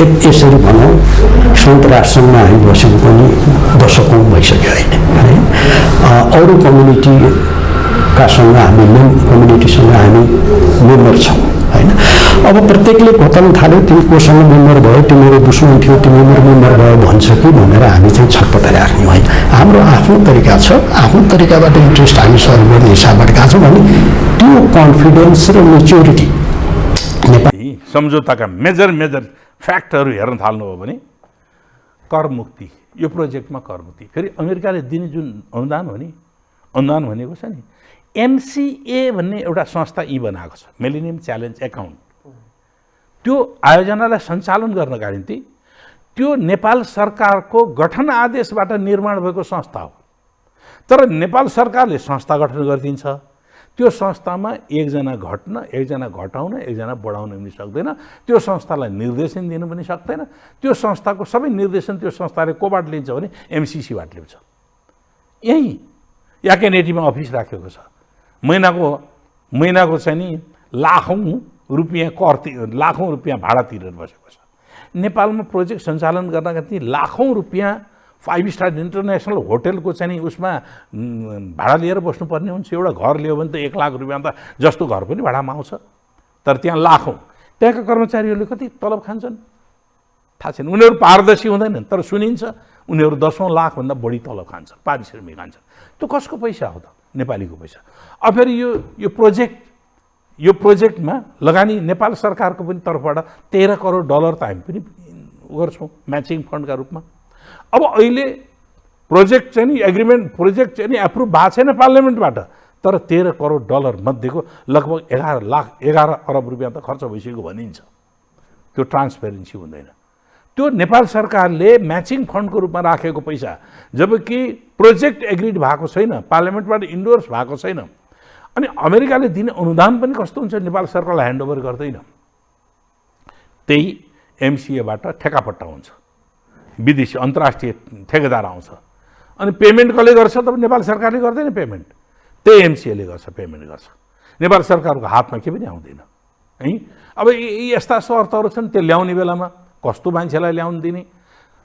यसरी भनौँ संयुक्त राष्ट्रसङ्घमा हामी बसेको पनि दशकौँ भइसक्यो होइन है। अरू कम्युनिटीका सँग हामी कम्युनिटीसँग हामी मेम्बर छौँ होइन। अब प्रत्येकले खोतल्न थाल्यो तिमी कोसँग मेम्बर भयो, तिमीहरू दुश्मन थियो तिमीहरू मेम्बर भयो भन्छ कि भनेर हामी चाहिँ छटपटाइ राख्ने होइन। हाम्रो आफ्नो तरिका छ, आफ्नो तरिकाबाट इन्ट्रेस्ट हामी सर्भ गर्ने हिसाबबाट गएको छौँ भने त्यो कन्फिडेन्स र मेच्योरिटी सम्झौताका मेजर फ्याक्टहरू हेर्न थाल्नु हो भने करमुक्ति, यो प्रोजेक्टमा करमुक्ति, फेरि अमेरिकाले दिने जुन अनुदान हो नि, अनुदान भनेको छ नि MCA भन्ने एउटा संस्था बनाएको छ, मिलेनियम च्यालेन्ज एकाउन्ट। त्यो आयोजनालाई सञ्चालन गर्नका निम्ति त्यो नेपाल सरकारको गठन आदेशबाट निर्माण भएको संस्था हो। तर नेपाल सरकारले संस्था गठन गरिदिन्छ, त्यो संस्थामा एकजना घट्न, एकजना घटाउन, एकजना बढाउन पनि सक्दैन, त्यो संस्थालाई निर्देशन दिनु पनि सक्दैन। त्यो संस्थाको सबै निर्देशन त्यो संस्थाले कोबाट लिन्छ भने MCCबाट लिन्छ। यहीँ याकेनेटीमा अफिस राखेको छ, महिनाको चाहिँ नि लाखौँ रुपियाँ भाडा तिरेर बसेको छ। नेपालमा प्रोजेक्ट सञ्चालन गर्नका निम्ति लाखौँ रुपियाँ 5 स्टार इन्टरनेसनल होटेलको चाहिँ उसमा भाडा लिएर बस्नुपर्ने हुन्छ। एउटा घर लियो भने त 1 लाख रुपियाँ त जस्तो घर पनि भाडामा आउँछ, तर त्यहाँ लाखौँ। त्यहाँका कर्मचारीहरूले कति तलब खान्छन् थाहा छैन। उनीहरू पारदर्शी हुँदैनन्, तर सुनिन्छ उनीहरू 10औं लाखभन्दा बढी तलब खान्छन्, पारिश्रमिक खान्छन्। त्यो कसको पैसा हो त? नेपालीको पैसा। अब फेरि यो प्रोजेक्टमा लगानी नेपाल सरकारको पनि तर्फबाट 13 करोड डलर त हामी पनि गर्छौँ म्याचिङ फन्डका रूपमा। अब अहिले प्रोजेक्ट चाहिँ नि प्रोजेक्ट चाहिँ नि एप्रुभ भएको छैन पार्लियामेन्टबाट, तर 13 करोड डलर मध्येको लगभग 11 अरब रुपियाँ त खर्च भइसकेको भनिन्छ। त्यो ट्रान्सपेरेन्सी हुँदैन। त्यो नेपाल सरकारले म्याचिङ फन्डको रूपमा राखेको पैसा, जबकि प्रोजेक्ट एग्रिड भएको छैन, पार्लियामेन्टबाट इन्डोर्स भएको छैन। अनि अमेरिकाले दिने अनुदान पनि कस्तो हुन्छ, नेपाल सरकारलाई ह्यान्डओभर गर्दैन, त्यही MCAबाट ठेकापट्टा हुन्छ, विदेशी अन्तर्राष्ट्रिय ठेकेदार आउँछ। अनि पेमेन्ट कसले गर्छ त? नेपाल सरकारले गर्दैन पेमेन्ट, त्यही MCAले गर्छ, पेमेन्ट गर्छ। नेपाल सरकारको हातमा के पनि आउँदैन है। अब यस्ता शर्तहरू छन्, त्यो ल्याउने बेलामा कस्तो मान्छेलाई ल्याउन दिने,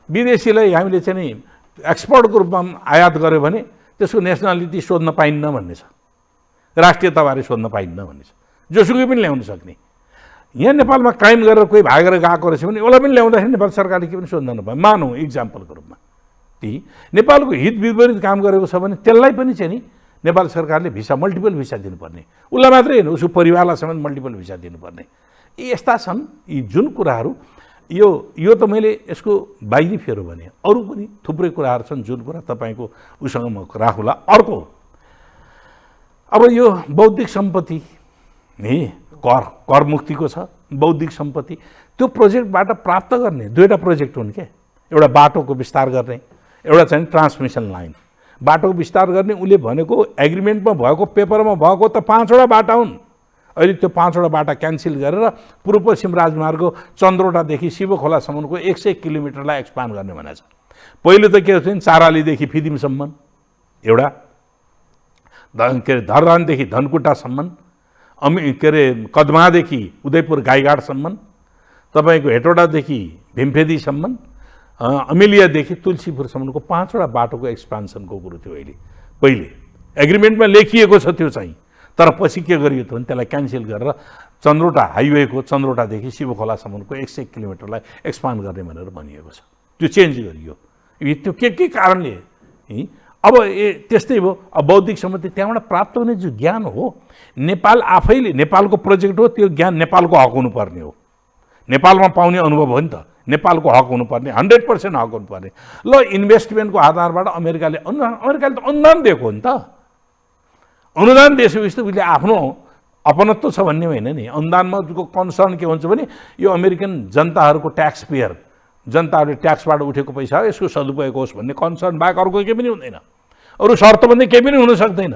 विदेशीलाई हामीले चाहिँ नि एक्सपोर्टको रूपमा आयात गऱ्यो भने त्यसको नेसनालिटी सोध्न पाइन्न भन्ने छ, राष्ट्रियताबारे सोध्न पाइन्न भन्ने छ। जोसुकै पनि ल्याउन सक्ने, यहाँ नेपालमा कायम गरेर कोही भागेर गएको रहेछ भने उसलाई पनि ल्याउँदाखेरि नेपाल सरकारले के पनि सोध्न नपाए। मानौँ इक्जाम्पलको रूपमा त्यही नेपालको हित विपरीत काम गरेको छ भने त्यसलाई पनि चाहिँ नि नेपाल सरकारले मल्टिपल भिसा दिनुपर्ने, उसलाई मात्रै होइन उसको परिवारलाई समेत मल्टिपल भिसा दिनुपर्ने। यस्ता छन् यी जुन कुराहरू। यो त मैले यसको बाहिरी फेरो भने, अरू पनि थुप्रै कुराहरू छन् जुन कुरा तपाईँको उसँग म राखुला। अर्को अब यो बौद्धिक सम्पत्ति कर मुक्तिको छ। बौद्धिक सम्पत्ति त्यो प्रोजेक्टबाट प्राप्त गर्ने दुईवटा प्रोजेक्ट हुन् के, एउटा बाटोको विस्तार गर्ने, एउटा चाहिँ ट्रान्समिसन लाइन। बाटोको विस्तार गर्ने उसले भनेको एग्रिमेन्टमा भएको, पेपरमा भएको त 5वटा बाटा हुन्। अहिले त्यो 5वटा बाटा क्यान्सल गरेर पूर्व पश्चिम राजमार्ग चन्द्रोटादेखि शिवखोलासम्मको 100 किलोमिटरलाई एक्सपान्ड गर्ने भनेको छ। पहिले त के थियो, चारालीदेखि फिदिमसम्म एउटा, धरधानदेखि धनकुटासम्म, कदमादेखि उदयपुर गाईघाटसम्म, तपाईँको हेटौडादेखि भीमफेदीसम्म, अमेलियादेखि तुलसीपुरसम्मको 5वटा बाटोको एक्सपान्सनको कुरो थियो पहिले एग्रिमेन्टमा लेखिएको छ। त्यो चाहिँ तर पछि के गरियो त भने त्यसलाई क्यान्सल गरेर चन्द्रोटा हाइवेको चन्द्रोटादेखि शिवखोलासम्मको 100 किलोमिटरलाई एक्सपान्ड गर्ने भनेर भनिएको छ। त्यो चेन्ज गरियो। त्यो के कारणले? अब त्यस्तै हो। अब बौद्धिक सम्पत्ति त्यहाँबाट प्राप्त हुने जो ज्ञान हो, नेपाल आफैले, नेपालको प्रोजेक्ट हो, त्यो ज्ञान नेपालको हक हुनुपर्ने हो। नेपालमा पाउने अनुभव हो नि त, नेपालको हक हुनुपर्ने, 100% हक हुनुपर्ने। ल इन्भेस्टमेन्टको आधारबाट अमेरिकाले त अनुदान दिएको हो नि त। अनुदान दिएपछि उसले आफ्नो अपनत्व छ भन्ने होइन नि। अनुदानमा कन्सर्न के हुन्छ भने यो अमेरिकन जनताहरूको ट्याक्स पेयर, जनताहरूले ट्याक्सबाट उठेको पैसा हो, यसको सदुपयोग होस् भन्ने कन्सर्न बाहेक अर्को केही पनि हुँदैन। अरू शर्तबन्दी केही पनि हुन सक्दैन।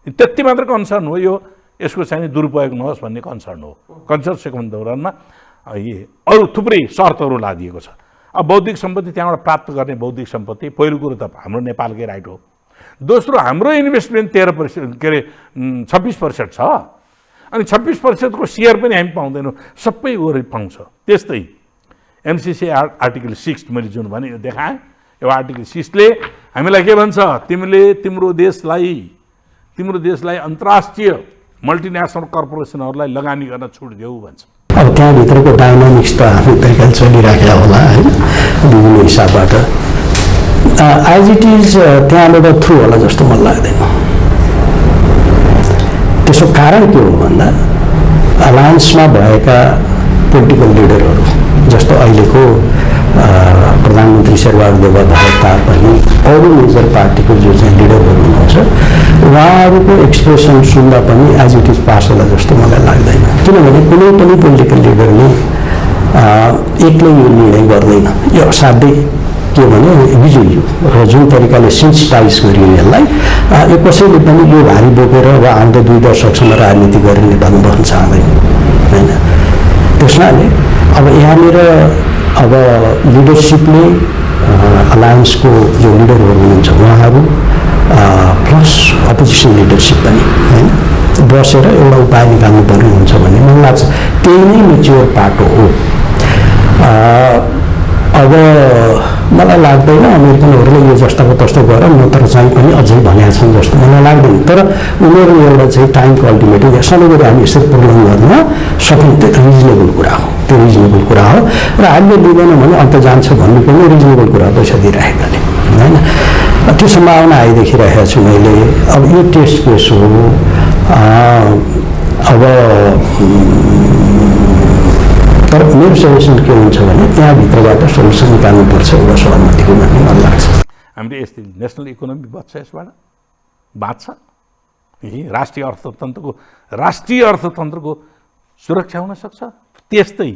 त्यति मात्र कन्सर्न हो, यो यसको चाहिँ दुरुपयोग नहोस् भन्ने कन्सर्न हो। कन्सर्न दौरानमा अरू थुप्रै शर्तहरू लादिएको छ। अब बौद्धिक सम्पत्ति त्यहाँबाट प्राप्त गर्ने बौद्धिक सम्पत्ति पहिलो कुरो त हाम्रो नेपालकै राइट हो। दोस्रो, हाम्रो इन्भेस्टमेन्ट 13% के अरे 26% छ, अनि 26% को सेयर पनि हामी पाउँदैनौँ, सबै गरी पाउँछ। त्यस्तै एमसिसी आर्टिकल 6 मैले जुन भने यो देखाएँ, यो आर्टिकल 6 ले हामीलाई के भन्छ, तिम्रो देशलाई अन्तर्राष्ट्रिय मल्टिनेसनल कर्पोरेसनहरूलाई लगानी गर्न छुट देऊ भन्छ। अब त्यहाँभित्रको डाइनामिक्स त आफ्नो तरिकाले चलिराखेको होला होइन, विभिन्न हिसाबबाट। एज इट इज त्यहाँबाट थ्रु होला जस्तो मलाई लाग्दैन। त्यसको कारण के हो भन्दा अलायन्समा भएका पोलिटिकल लिडरहरू, जस्तो अहिलेको प्रधानमन्त्री शेरबहादुर देउवा भए तापनि अरू मेजर पार्टीको जो चाहिँ लिडरहरू हुनुहुन्छ उहाँहरूको एक्सप्रेसन सुन्दा पनि एज इट इज पास होला जस्तो मलाई लाग्दैन। किनभने कुनै पनि पोलिटिकल लिडरले एक्लै यो निर्णय गर्दैन। यो असाध्यै के भने विजुअल र जुन तरिकाले सेन्सिटाइज गरियो यसलाई, यो कसैले पनि यो भारी बोकेर वा आउँदो 2 दशकसम्म राजनीति गरेर नेपालमा बस्न चाहँदैन होइन। त्यसैले अब यहाँनिर अब लिडरसिपले अलायन्सको जो लिडरहरू हुनुहुन्छ उहाँहरू प्लस अपोजिसन लिडरसिप पनि होइन बसेर एउटा उपाय निकाल्नुपर्ने हुन्छ भन्ने मलाई लाग्छ। त्यही नै मेच्योर पाटो हो। अब मलाई लाग्दैन अमेरिकनहरूले यो जस्ताको तस्तो गरेर नत्र चाहिँ पनि अझै भनेका छन् जस्तो मलाई लाग्दैन। तर उनीहरू एउटा चाहिँ टाइमको अल्टिमेटम सधैँभरि हामी यसरी प्रोग्राम गर्न सक्ने त्यो रिजनेबल कुरा हो, त्यो रिजनेबल कुरा हो। र हामीले लिँदैन भने अन्त जान्छ भन्ने पनि रिजनेबल कुरा पैसा दिइराखेकाले होइन। त्यो सम्भावना आइदेखिरहेको छु मैले। अब यो टेस्ट केस हो। अब तर मेरो सजेसन के हुन्छ भने त्यहाँभित्रबाट सल्युसन निकाल्नुपर्छ एउटा सहमतिको भन्ने मलाई लाग्छ। हामीले यस्तै नेसनल इकोनोमी बच्छ, यसबाट बाँच्छ। राष्ट्रिय अर्थतन्त्रको सुरक्षा हुन सक्छ। त्यस्तै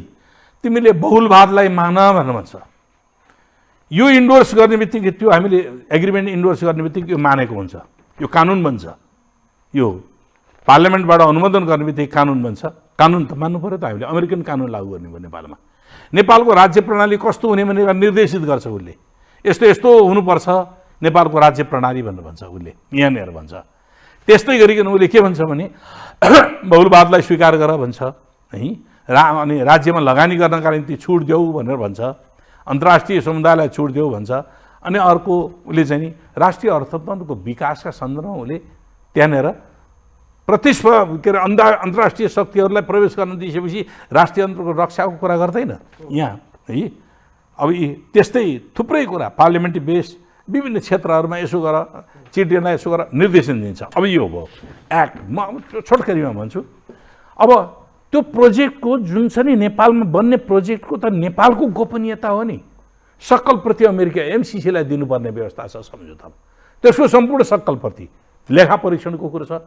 तिमीले बहुलवादलाई मान भनेर भन्छ, यो इन्डोर्स गर्ने बित्तिकै त्यो हामीले एग्रिमेन्ट इन्डोर्स गर्ने बित्तिकै यो मानेको हुन्छ, यो कानुन बन्छ। यो पार्लियामेन्टबाट अनुमोदन गर्ने बित्तिकै कानुन बन्छ। कानुन त मान्नु पऱ्यो त हामीले। अमेरिकन कानुन लागू गर्ने भयो नेपालमा। नेपालको राज्य प्रणाली कस्तो हुने भनेर निर्देशित गर्छ उसले। यस्तो यस्तो हुनुपर्छ नेपालको राज्य प्रणाली भनेर भन्छ उसले, यहाँनिर भन्छ। त्यस्तै गरिकन उसले के भन्छ भने बहुलवादलाई स्वीकार गर भन्छ है, अनि राज्यमा लगानी गर्नका निम्ति छुट देऊ भनेर भन्छ, अन्तर्राष्ट्रिय समुदायलाई छुट देऊ भन्छ। अनि अर्को उसले चाहिँ नि राष्ट्रिय अर्थतन्त्रको विकासका सन्दर्भमा उसले त्यहाँनिर प्रतिस्पर्धा के अरे अन्तर्राष्ट्रिय शक्तिहरूलाई प्रवेश गर्न दिएपछि राष्ट्रिय तन्त्रको रक्षाको कुरा गर्दैन यहाँ है। अब यी त्यस्तै थुप्रै कुरा पार्लियामेन्ट्री बेस विभिन्न क्षेत्रहरूमा यसो गर, चिटिएनलाई यसो गर निर्देशन दिन्छ। अब यो भयो एक्ट। म छोटकरीमा भन्छु, अब त्यो प्रोजेक्टको जुन छ नि नेपालमा बन्ने प्रोजेक्टको त नेपालको गोपनीयता हो नि। सक्कलप्रति अमेरिका एमसिसीलाई दिनुपर्ने व्यवस्था छ सम्झौतामा। त्यसको सम्पूर्ण सक्कलप्रति लेखा परीक्षणको कुरो छ।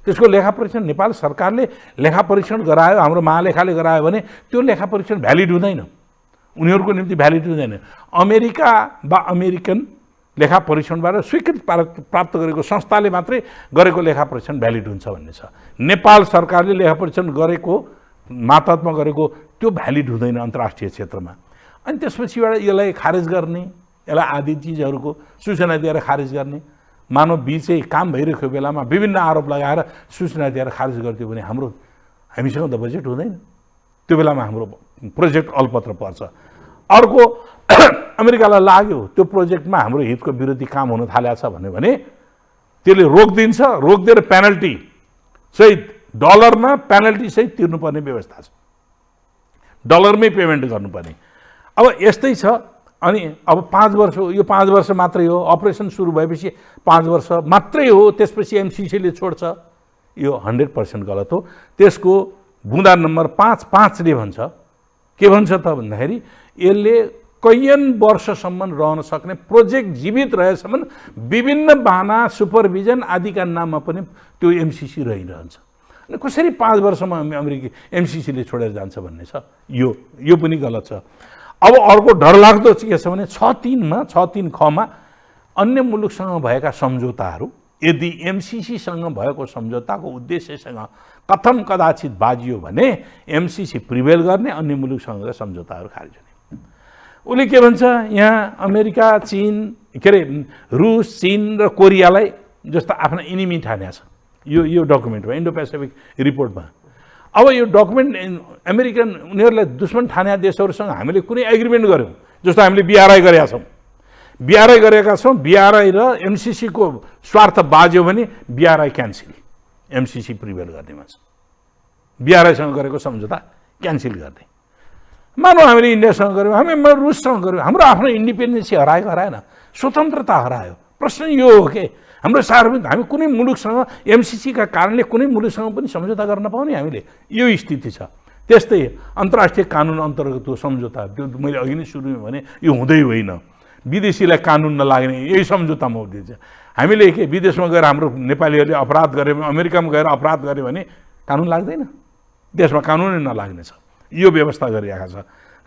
त्यसको लेखा परीक्षण नेपाल सरकारले लेखा परीक्षण गरायो, हाम्रो महालेखाले गरायो भने त्यो लेखा परीक्षण भ्यालिड हुँदैन, उनीहरूको निम्ति भ्यालिड हुँदैन। अमेरिका वा अमेरिकन लेखा परीक्षणबाट स्वीकृति प्राप्त गरेको संस्थाले मात्रै गरेको लेखा परीक्षण भ्यालिड हुन्छ भन्ने छ। नेपाल सरकारले लेखा परीक्षण गरेको मातहतमा गरेको त्यो भ्यालिड हुँदैन अन्तर्राष्ट्रिय क्षेत्रमा। अनि त्यसपछिबाट यसलाई खारेज गर्ने, यसलाई आदि चिजहरूको सूचना दिएर खारेज गर्ने, मानव बिचै काम भइरहेको बेलामा विभिन्न आरोप लगाएर सूचना दिएर खारेज गरिदियो भने हामीसँग त बजेट हुँदैन। त्यो बेलामा हाम्रो प्रोजेक्ट अलपत्र पर्छ। अर्को अमेरिकालाई लाग्यो त्यो प्रोजेक्टमा हाम्रो हितको विरोधी काम हुन थालेको छ भने त्यसले रोकिदिन्छ। रोकिदिएर पेनल्टी सहित डलरमा पेनल्टी सहित तिर्नुपर्ने व्यवस्था छ, डलरमै पेमेन्ट गर्नुपर्ने। अब यस्तै छ। अनि अब 5 वर्ष, यो 5 वर्ष मात्रै हो, अपरेसन सुरु भएपछि 5 वर्ष मात्रै हो, त्यसपछि एमसिसीले छोड्छ। यो 100% गलत हो। त्यसको बुँदा नम्बर 5.5ले भन्छ, के भन्छ त भन्दाखेरि यसले कैयन वर्षसम्म रहन सक्ने प्रोजेक्ट जीवित रहेसम्म विभिन्न बाहना सुपरभिजन आदिका नाममा पनि त्यो एमसिसी रहिरहन्छ। अनि कसरी 5 वर्षमा अमेरिकी एमसिसीले छोडेर जान्छ भन्ने छ। यो पनि गलत छ। अब अर्को डरलाग्दो चाहिँ के छ भने 6.3 खमा अन्य मुलुकसँग भएका सम्झौताहरू यदि एमसिसीसँग भएको सम्झौताको उद्देश्यसँग कथम कदाचित बाजियो भने एमसिसी प्रिभेल गर्ने, अन्य मुलुकसँगका सम्झौताहरू खारिज हुने। उसले के भन्छ यहाँ अमेरिका, चीन, के अरे रुस, चीन र कोरियालाई जस्तो आफ्ना इनिमी ठानेको छ यो डकुमेन्टमा, इन्डो पेसिफिक रिपोर्टमा। अब यो डकुमेन्ट अमेरिकन उनीहरूलाई दुश्मन ठानेका देशहरूसँग हामीले कुनै एग्रिमेन्ट गऱ्यौँ, जस्तो हामीले बिआरआई गरेका छौँ, बिआरआई र एमसिसीको स्वार्थ बाज्यो भने बिआरआई क्यान्सिल, एमसिसी प्रिभेल गर्नेमा छ। बिआरआईसँग गरेको सम्झौता क्यान्सिल गर्ने। मानौँ हामीले इन्डियासँग गऱ्यौँ, हामी रुससँग गऱ्यौँ, हाम्रो आफ्नो इन्डिपेन्डेन्सी हराएन, स्वतन्त्रता हरायो। प्रश्न यो हो कि हाम्रो सार्वभौमिक हामी कुनै मुलुकसँग एमसिसीका कारणले कुनै मुलुकसँग पनि सम्झौता गर्न पाउने हामीले, यो स्थिति छ। त्यस्तै अन्तर्राष्ट्रिय कानुन अन्तर्गतको सम्झौता, त्यो मैले अघि नै सुरुमा भने यो हुँदै होइन। विदेशीलाई कानुन नलाग्ने यही सम्झौतामा हुँदैछ। हामीले के विदेशमा गएर हाम्रो नेपालीहरूले अपराध गऱ्यो भने, अमेरिकामा गएर अपराध गऱ्यो भने कानुन लाग्दैन, देशमा कानुनै नलाग्ने छ। यो व्यवस्था गरिरहेको छ,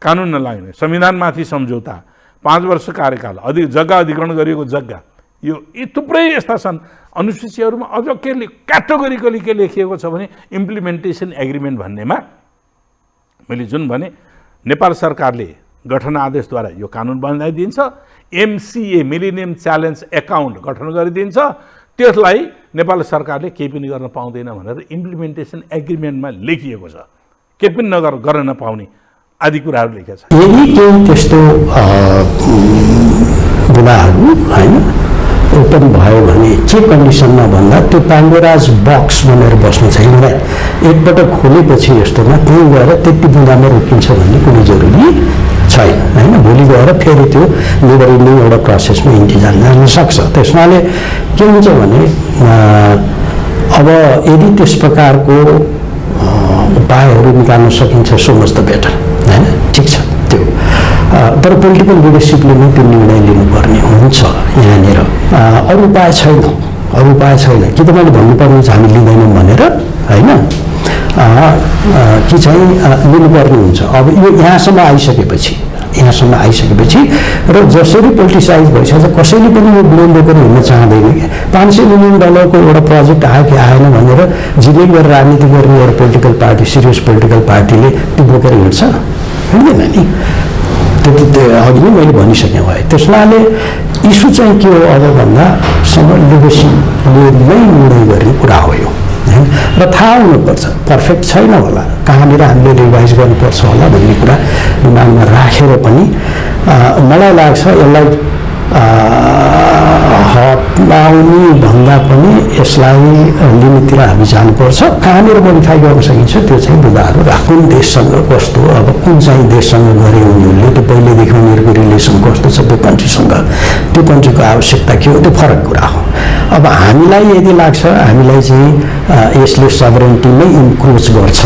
कानुन नलाग्ने, संविधानमाथि सम्झौता, 5 वर्ष कार्यकाल, जग्गा अधिग्रहण गरिएको जग्गा, यो थुप्रै यस्ता छन्। अनुसूचीहरूमा अझ क्याटेगोरिकली के लेखिएको छ भने इम्प्लिमेन्टेसन एग्रिमेन्ट भन्नेमा मैले जुन भने नेपाल सरकारले गठन आदेशद्वारा यो कानुन बनाइदिन्छ, एमसिए मिलेनियम च्यालेन्ज एकाउन्ट गठन गरिदिन्छ, त्यसलाई नेपाल सरकारले केही पनि गर्न पाउँदैन भनेर इम्प्लिमेन्टेसन एग्रिमेन्टमा लेखिएको छ। केही पनि गर्न नपाउने आदि कुराहरू लेखेको छ। यदि केही त्यस्तो बुदाहरू होइन ओपन भयो भने के कन्डिसनमा भन्दा त्यो पाण्डुराज बक्स भनेर बस्नु छैन। एकपटक खोलेपछि यस्तोमा त्यहीँ गएर त्यति बुदामा रोकिन्छ भन्ने कुनै जरुरी छैन होइन। भोलि गएर फेरि त्यो नेभर इन्डिङ एउटा प्रोसेसमा इन्टिजाम जान सक्छ। त्यसमाले के हुन्छ भने अब यदि त्यस प्रकारको उपायहरू निकाल्न सकिन्छ सो मच द बेटर होइन, ठिक छ त्यो। तर पोलिटिकल लिडरसिपले नै त्यो निर्णय लिनुपर्ने हुन्छ यहाँनिर। अरू उपाय छैन कि त मैले भन्नुपर्ने चाहिँ हामी लिँदैनौँ भनेर होइन, कि चाहिँ लिनुपर्ने हुन्छ। अब यो यहाँसम्म आइसकेपछि र जसरी पोलिटिसाइज भइसकेछ कसैले पनि यो ब्लेम बोकेर हिँड्न चाहँदैन कि $500 मिलियन एउटा प्रोजेक्ट आयो कि आएन भनेर जिल्लै गरेर राजनीति गर्ने एउटा पोलिटिकल पार्टी, सिरियस पोलिटिकल पार्टीले त्यो बोकेर हिँड्छ, हिँड्दैन नि। त्यो अघि नै मैले भनिसकेँ भए। त्यसमाले इस्यु चाहिँ के हो अब भन्दा लिडरसिपले नै निर्णय गर्ने कुरा हो यो र थाहा हुनुपर्छ। पर्फेक्ट छैन होला, कहाँनिर हामीले रिभाइज गर्नुपर्छ होला भन्ने कुरा दिमागमा राखेर पनि मलाई लाग्छ यसलाई हटाउने भन्दा पनि यसलाई लिमिटतिर हामी जानुपर्छ। कहाँनिर मोडिफाई गर्न सकिन्छ त्यो चाहिँ बुदाहरू कुन देशसँग कस्तो, अब कुन चाहिँ देशसँग गरे उनीहरूले, त्यो पहिल्यैदेखि उनीहरूको रिलेसन कस्तो छ त्यो कन्ट्रीसँग, त्यो कन्ट्रीको आवश्यकता के हो, त्यो फरक कुरा हो। अब हामीलाई यदि लाग्छ हामीलाई चाहिँ यसले सभरेन्टीमै इन्क्रोच गर्छ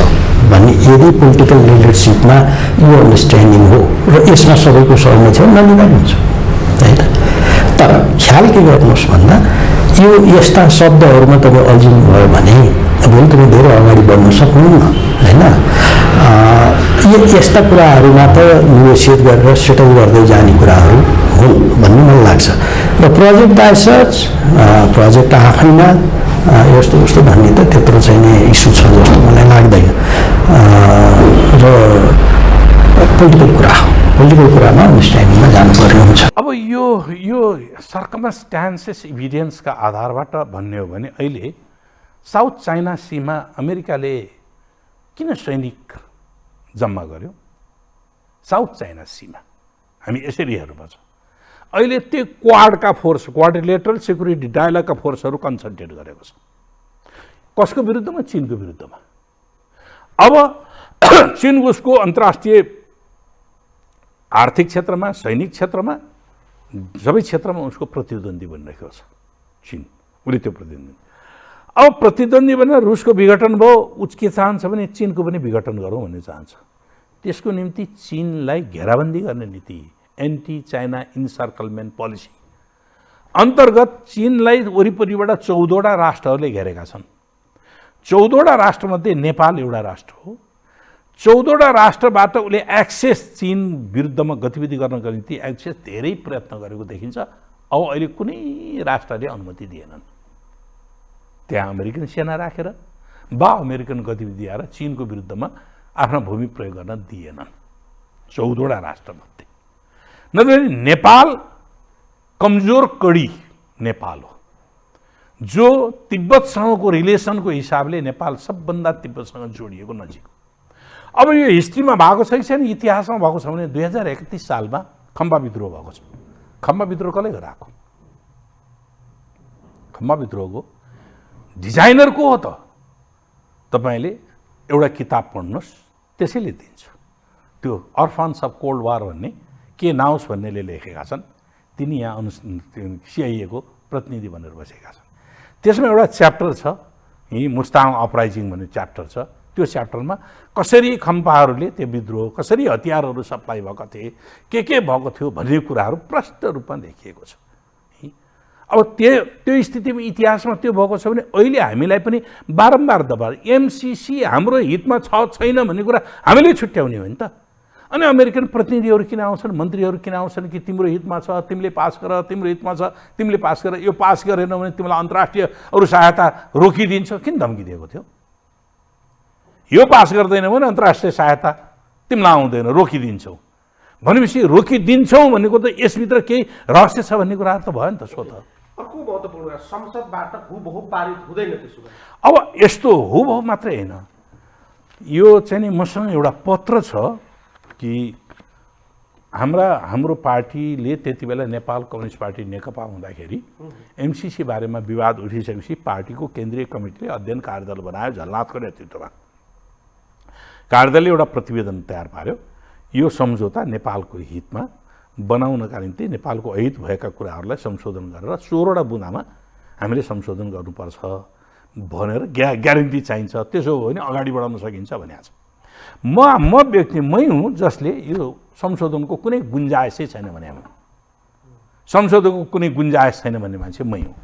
भन्ने यदि पोलिटिकल लिडरसिपमा यो अन्डरस्ट्यान्डिङ हो र यसमा सबैको सहमति हो, नलिँदा हुन्छ होइन। तर ख्याल के गर्नुहोस् भन्दा यो यस्ता शब्दहरूमा तपाईँ अल्झिनु भयो भने भोलि तपाईँ धेरै अगाडि बढ्न सक्नुहुन्न होइन। यस्ता कुराहरूमा त निगोसिएट गरेर सेटल गर्दै जाने कुराहरू हुन् भन्ने मलाई लाग्छ। र प्रोजेक्ट बाई सच प्रोजेक्ट आफैमा यस्तो उस्तो भन्ने त त्यत्रो चाहिँ नै इस्यु छ जस्तो मलाई लाग्दैन। र पोलिटिकल कुरामा अन्डरस्ट्यान्डिङमा जानुपर्ने हुन्छ। अब यो सर्कमस्टान्सेस इभिडेन्सका आधारबाट भन्ने हो भने अहिले साउथ चाइना सीमा अमेरिकाले किन सैनिक जम्मा गर्यो? साउथ चाइना सीमा हामी यसरी हेर्नुपर्छ। अहिले त्यो क्वाडका फोर्स, क्वाड्रिलेटरल सेक्युरिटी डायलगका फोर्सहरू कन्सन्ट्रेट गरेको छ। कसको विरुद्धमा? चीनको विरुद्धमा। अब चीन उसको अन्तर्राष्ट्रिय आर्थिक क्षेत्रमा, सैनिक क्षेत्रमा, सबै क्षेत्रमा उसको प्रतिद्वन्दी बनिरहेको छ चीन। उसले त्यो प्रतिद्वन्दी, अब प्रतिद्वन्दी भनेर रुसको विघटन भयो, के चाहन्छ भने चीनको पनि विघटन गरौँ भन्ने चाहन्छ। त्यसको निम्ति चीनलाई घेराबन्दी गर्ने नीति, एन्टी चाइना इन्सर्कलमेन्ट पोलिसी अन्तर्गत चीनलाई वरिपरिबाट 14वटा राष्ट्रहरूले घेरेका छन्। 14वटा राष्ट्रमध्ये नेपाल एउटा राष्ट्र हो। 14वटा राष्ट्रबाट उसले एक्सेस चीन विरुद्धमा गतिविधि गर्नको निम्ति एक्सेस धेरै प्रयत्न गरेको देखिन्छ। अब अहिले कुनै राष्ट्रले अनुमति दिएनन् त्यहाँ अमेरिकन सेना राखेर वा अमेरिकन गतिविधि आएर चीनको विरुद्धमा आफ्ना भूमि प्रयोग गर्न दिएनन् 14वटा राष्ट्रमध्ये। नभए नेपाल कमजोर कडी नेपाल हो, जो तिब्बतसँगको रिलेसनको हिसाबले नेपाल सबभन्दा तिब्बतसँग जोडिएको नजिक। अब यो हिस्ट्रीमा भएको छ कि छैन, इतिहासमा भएको छ भने 2031 सालमा खम्बा विद्रोह भएको छ। खम्बा विद्रोह कसले गराएको? खम्बा विद्रोहको डिजाइनर को हो त? तपाईँले एउटा किताब पढ्नुहोस्, त्यसैले दिन्छ। त्यो अर्फन्स अफ कोल्ड वार भन्ने के नाउस भन्नेले लेखेका छन्। तिनी यहाँ सिआइएको प्रतिनिधि भनेर बसेका छन्। त्यसमा एउटा च्याप्टर छ, यी मुस्ताङ अपराइजिङ भन्ने च्याप्टर छ। त्यो च्याप्टरमा कसरी खम्पाहरूले त्यो विद्रोह, कसरी हतियारहरू सप्लाई भएका थिए, के भएको थियो भन्ने कुराहरू प्रष्ट रूपमा लेखिएको छ। अब त्यो स्थितिमा इतिहासमा त्यो भएको छ भने अहिले हामीलाई पनि बारम्बार दबाब, एमसिसी हाम्रो हितमा छ छैन भन्ने कुरा हामीले छुट्याउने हो नि त। अनि अमेरिकन प्रतिनिधिहरू किन आउँछन्, मन्त्रीहरू किन आउँछन् कि तिम्रो हितमा छ, तिमीले पास गर, तिम्रो हितमा छ, तिमीले पास गर, यो पास गरेन भने तिमीलाई अन्तर्राष्ट्रिय अरू सहायता रोकिदिन्छ। किन धम्की दिएको थियो? यो पास गर्दैन भने अन्तर्राष्ट्रिय सहायता तिमीलाई आउँदैन, रोकिदिन्छौ भनेपछि रोकिदिन्छौ भनेको त यसभित्र केही रहस्य छ भन्ने कुराहरू त भयो नि त। सो त अर्को महत्त्वपूर्ण कुरा, संसदबाट हुबहु पारित हुँदैन त्यसो भए। अब यस्तो हुबहु मात्रै होइन, यो चाहिँ नि मसँग एउटा पत्र छ कि हाम्रो पार्टीले त्यति बेला नेपाल कम्युनिस्ट पार्टी नेकपा हुँदाखेरि एमसिसी बारेमा विवाद उठिसकेपछि पार्टीको केन्द्रीय कमिटीले अध्ययन कार्यदल बनायो झलनाथको नेतृत्वमा। कार्यदलले एउटा प्रतिवेदन तयार पार्यो, यो सम्झौता नेपालको हितमा बनाउनका निम्ति नेपालको अहित भएका कुराहरूलाई संशोधन गरेर 16वटा बुँदामा हामीले संशोधन गर्नुपर्छ भनेर ग्यारेन्टी चाहिन्छ। त्यसो हो भने अगाडि बढाउन सकिन्छ भनेको छ। म व्यक्ति मै हुँ जसले यो संशोधनको कुनै गुन्जाइसै छैन भने, संशोधनको कुनै गुन्जाइस छैन भन्ने मान्छे मै हुँ।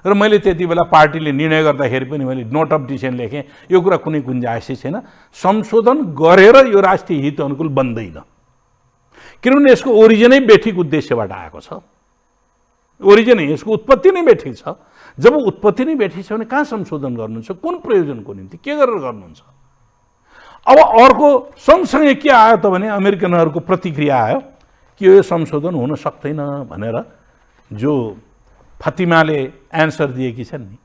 र मैले त्यति बेला पार्टीले निर्णय गर्दाखेरि पनि मैले नोट अफ डिसिसन लेखेँ, यो कुरा कुनै गुन्जाइसै छैन, संशोधन गरेर यो राष्ट्रिय हित अनुकूल बन्दैन। किनभने यसको ओरिजिनै बेठिक उद्देश्यबाट आएको छ, ओरिजिनै यसको उत्पत्ति नै बेठिक छ। जब उत्पत्ति नै बेठिक छ भने कहाँ संशोधन गर्नुहुन्छ, कुन प्रयोजनको निम्ति, के गरेर गर्नुहुन्छ? अब अर्को सँगसँगै के आयो त भने अमेरिकनहरूको प्रतिक्रिया आयो कि यो संशोधन हुन सक्दैन भनेर जो फातिमाले एन्सर दिएकी छन् नि,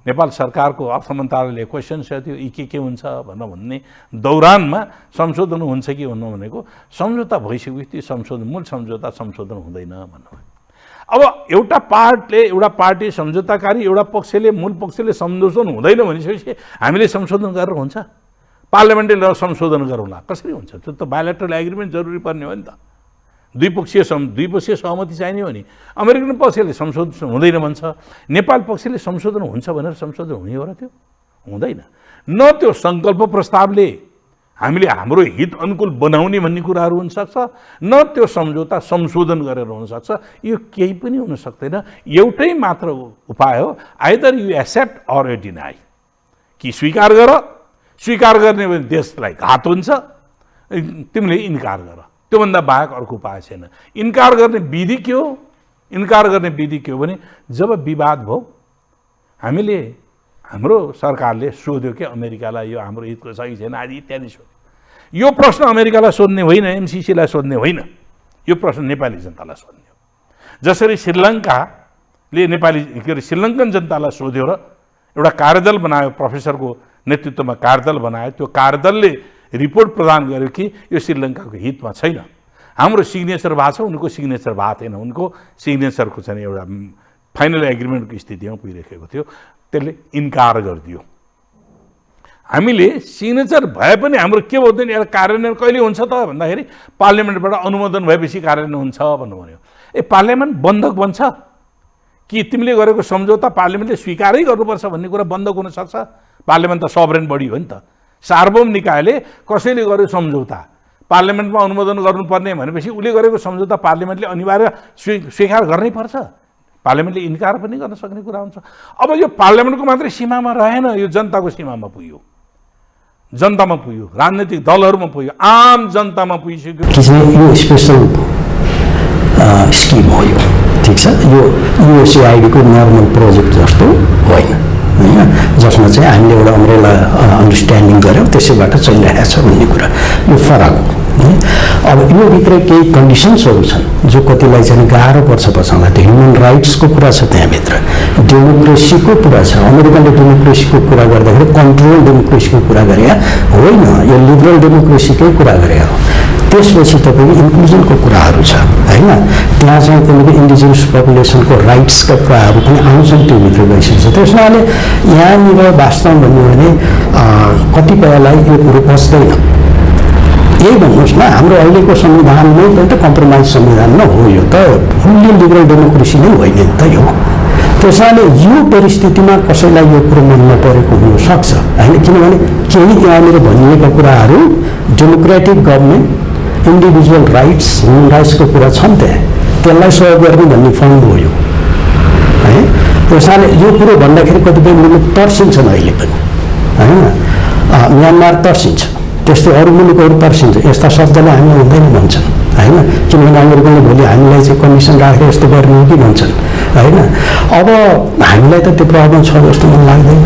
नेपाल सरकारको अर्थ मन्त्रालयले क्वेसन सोध्यो यी के हुन्छ भनेर भन्ने दौरानमा संशोधन हुन्छ कि हुन्न भनेको सम्झौता भइसकेपछि संशोधन, मूल सम्झौता संशोधन हुँदैन भन्नुभयो। अब एउटा पार्टी सम्झौताकारी, एउटा पक्षले, मूल पक्षले संशोधन हुँदैन भनिसकेपछि हामीले संशोधन गरेर हुन्छ? पार्लियामेन्टले संशोधन गरौँला, कसरी हुन्छ? त्यो त बायोलेटरल एग्रिमेन्ट जरुरी पर्ने हो नि त। द्विपक्षीय सहमति चाहिने हो नि। अमेरिकन पक्षले संशोधन हुँदैन भन्छ, नेपाल पक्षले संशोधन हुन्छ भनेर संशोधन हुने हो र? त्यो हुँदैन। न त्यो सङ्कल्प प्रस्तावले हामीले हाम्रो हित अनुकूल बनाउने भन्ने कुराहरू हुनसक्छ, न त्यो सम्झौता संशोधन गरेर हुनसक्छ। यो केही पनि हुन सक्दैन। एउटै मात्र उपाय हो, either you accept or you deny, कि स्वीकार गर, स्वीकार गर्ने भने देशलाई घात हुन्छ, तिमीले इन्कार गर, त्योभन्दा बाहेक अर्को उपाय छैन। इन्कार गर्ने विधि के हो? इन्कार गर्ने विधि के हो भने जब विवाद भयो हामीले, हाम्रो सरकारले सोध्यो कि अमेरिकालाई यो हाम्रो हितको छ कि छैन आदि इत्यादि सोध्यो। यो प्रश्न अमेरिकालाई सोध्ने होइन, एमसिसीलाई सोध्ने होइन, यो प्रश्न नेपाली जनतालाई सोध्ने हो। जसरी श्रीलङ्काले श्रीलङ्कन जनतालाई सोध्यो र एउटा कार्यदल बनायो, प्रोफेसरको नेतृत्वमा कार्यदल बनायो, त्यो कार्यदलले रिपोर्ट प्रदान गर्यो कि यो श्रीलङ्काको हितमा छैन, हाम्रो सिग्नेचर भएको छ, उनको सिग्नेचर भएको थिएन, उनको सिग्नेचरको चाहिँ एउटा फाइनल एग्रिमेन्टको स्थितिमा पुगिरहेको थियो, त्यसले इन्कार गरिदियो। हामीले सिग्नेचर भए पनि हाम्रो के भन्दैन, यसलाई कार्यान्वयन कहिले हुन्छ त भन्दाखेरि पार्लियामेन्टबाट अनुमोदन भएपछि कार्यान्वयन हुन्छ भन्नु भन्यो। पार्लियामेन्ट बन्धक बन्छ कि तिमीले गरेको सम्झौता पार्लियामेन्टले स्वीकारै गर्नुपर्छ भन्ने कुरा बन्धक हुनसक्छ? पार्लियामेन्ट त सबरेन बडी हो नि त। सार्वभौम निकायले कसैले गर्यो सम्झौता पार्लियामेन्टमा अनुमोदन गर्नुपर्ने भनेपछि उसले गरेको सम्झौता पार्लियामेन्टले अनिवार्य स्वीकार गर्नै पर्छ। पार्लियामेन्टले इन्कार पनि गर्न सक्ने कुरा हुन्छ। अब यो पार्लियामेन्टको मात्रै सीमामा रहेन, यो जनताको सीमामा पुग्यो, जनतामा पुग्यो, राजनैतिक दलहरूमा पुग्यो, आम जनतामा पुगिसक्यो। कि चाहिँ यो स्पेसल स्किम हो यो, ठिक छ, यो युएसएआइडीको नर्मल प्रोजेक्ट जस्तो होइन, होइन, जसमा चाहिँ हामीले एउटा अम्ब्रेला अन्डरस्ट्यान्डिङ गऱ्यौँ त्यसैबाट चलिरहेको छ भन्ने कुरा, यो फरक हो। अब यो भित्र केही कन्डिसन्सहरू छन् जो कतिलाई चाहिँ गाह्रो पर्छ पछाउँदा। त्यो ह्युमन राइट्सको कुरा छ, त्यहाँभित्र डेमोक्रेसीको कुरा छ। अमेरिकनले डेमोक्रेसीको कुरा गर्दाखेरि कन्ट्रोल डेमोक्रेसीको कुरा गरे होइन, यो लिबरल डेमोक्रेसीकै कुरा गरे हो। त्यसपछि तपाईँको इन्क्लुजनको कुराहरू छ, होइन, त्यहाँ चाहिँ तपाईँको इन्डिजिनियस पपुलेसनको राइट्सका कुराहरू पनि आउँछन्, त्यो भित्र गइसकेको छ। त्यस कारणले यहाँनिर वास्तवमा भन्यो भने कतिपयलाई यो कुरो पस्दैन। यही भन्नुहोस् न, हाम्रो अहिलेको संविधान नै पनि त कम्प्रोमाइज संविधान न हो, यो त फुल्ली लिबरल डेमोक्रेसी नै होइन नि त यो। त्यस कारणले यो परिस्थितिमा कसैलाई यो कुरो मन नपरेको हुनसक्छ, होइन, किनभने केही यहाँनिर भनिएका कुराहरू democratic government, individual rights, human राइट्सको कुरा छन् त्यहाँ, त्यसलाई सहयोग गर्ने भन्ने फन्ड हो यो, है। त्यस कारणले यो कुरो भन्दाखेरि कतिपय मुलुक तर्सिन्छन् अहिले पनि, होइन, म्यानमार तर्सिन्छ, त्यस्तै अरू मुलुकहरू तर्सिन्छ, यस्ता शब्दले हामी हुँदैन भन्छन्, होइन, किनभने अमेरिकनले भोलि हामीलाई चाहिँ कन्डिसन राखेर यस्तो गर्ने हो कि भन्छन्, होइन। अब हामीलाई त त्यो प्रब्लम छ जस्तो मलाई लाग्दैन।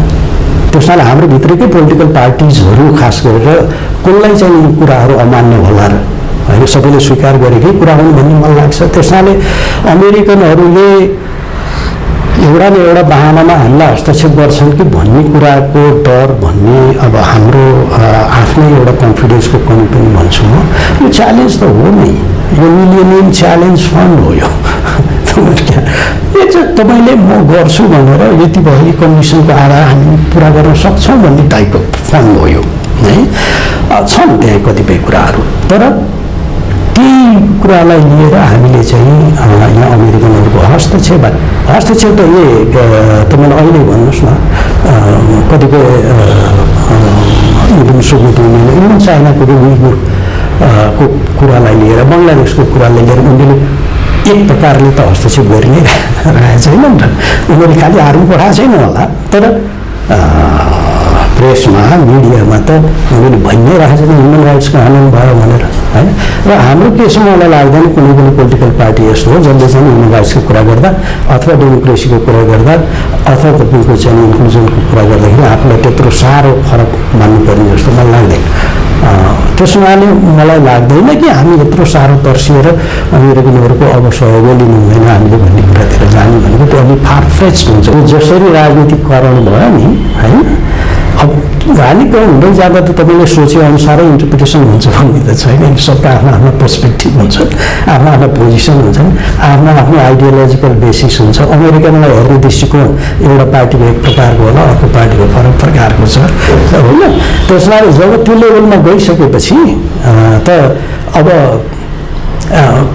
त्यस कारणले हाम्रो भित्रकै पोलिटिकल पार्टिजहरू खास गरेर कसलाई चाहिँ यी कुराहरू अमान्य होला र, होइन, सबैले स्वीकार गरेकै कुरा हुन् भन्ने मलाई लाग्छ। त्यस कारणले अमेरिकनहरूले एउटा न एउटा बाहनामा हामीलाई हस्तक्षेप गर्छन् कि भन्ने कुराको डर भन्ने अब हाम्रो आफ्नै एउटा कन्फिडेन्सको कमी पनि भन्छु म। यो च्यालेन्ज त हो नै, यो मिलियनियम च्यालेन्ज फन्ड हो यो। यो चाहिँ तपाईँले म गर्छु भनेर यति भयो कन्डिसनको आधार हामी पुरा गर्न सक्छौँ भन्ने टाइपको फन्ड हो यो, है। छन् त्यहाँ कतिपय कुराहरू, तर त्यही कुरालाई लिएर हामीले चाहिँ यहाँ अमेरिकनहरूको हस्तक्षेप त तपाईँले अहिले भन्नुहोस् न, कतिपय इभन सोभियत युनियन, इभन चाइनाको उइगुरको कुरालाई लिएर, बङ्गलादेशको कुरालाई लिएर उनीहरूले एक प्रकारले त हस्तक्षेप गरि नै रहेको छैन नि त। उनीहरूले खालि आर्मी पठाएको छैन होला, तर प्रेसमा, मिडियामा त उनीहरूले भइ नै राखेको छ ह्युमन राइट्सको हनन भयो भनेर, होइन। र हाम्रो केसमा मलाई लाग्दैन कुनै पनि पोलिटिकल पार्टी यस्तो हो जसले चाहिँ ह्युमन राइट्सको कुरा गर्दा अथवा डेमोक्रेसीको कुरा गर्दा अथवा तपाईँको चाहिँ इन्क्लुजनको कुरा गर्दाखेरि आफूलाई त्यत्रो साह्रो फरक मान्नुपर्ने जस्तो मलाई लाग्दैन। त्यस हुनाले मलाई लाग्दैन कि हामी यत्रो साह्रो तर्सिएर अमेरिकनहरूको अब सहयोग लिनु हुँदैन हामीले भन्ने कुरातिर जाने भनेको त्यो अलिक फारफेच हुन्छ। जसरी राजनीतिकरण भयो नि, होइन, अब राजनीतिकरण हुँदै जाँदा त तपाईँले सोचेअनुसारै इन्टरप्रिटेसन हुन्छ भन्ने त छैन, सबका आफ्नो आफ्नो पर्सपेक्टिभ हुन्छ, आफ्नो आफ्नो पोजिसन हुन्छन्, आफ्नो आफ्नो आइडियोलोजिकल बेसिस हुन्छ। अमेरिकनलाई हेर्ने दृष्टिकोण एउटा पार्टीको एक प्रकारको होला, अर्को पार्टीको फरक प्रकारको छ, होइन। त्यसलाई जब त्यो लेभलमा गइसकेपछि त अब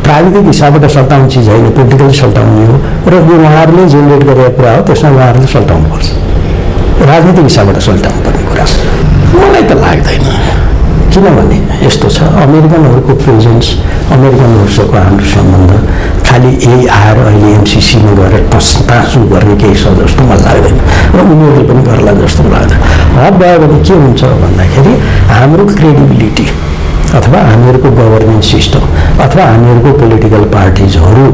प्राविधिक हिसाबबाट सल्टाउने चिज होइन, पोलिटिकली सल्टाउने हो, र यो उहाँहरूले जेनेरेट गरेको कुरा हो, त्यसमा उहाँहरूले सल्टाउनुपर्छ, राजनीतिक हिसाबबाट सल्टाउनु पर्ने कुरा। मलाई त लाग्दैन, किनभने यस्तो छ, अमेरिकनहरूको प्रेजेन्स, अमेरिकनहरूसँग हाम्रो सम्बन्ध खालि यही आएर अहिले एमसिसीमा गएर टाँसु गर्ने केही छ जस्तो मलाई लाग्दैन, र उनीहरूले पनि गर्ला जस्तो लाग्दैन। हब भयो भने के हुन्छ भन्दाखेरि हाम्रो क्रेडिबिलिटी अथवा हामीहरूको गभर्नेन्स सिस्टम अथवा हामीहरूको पोलिटिकल पार्टिजहरू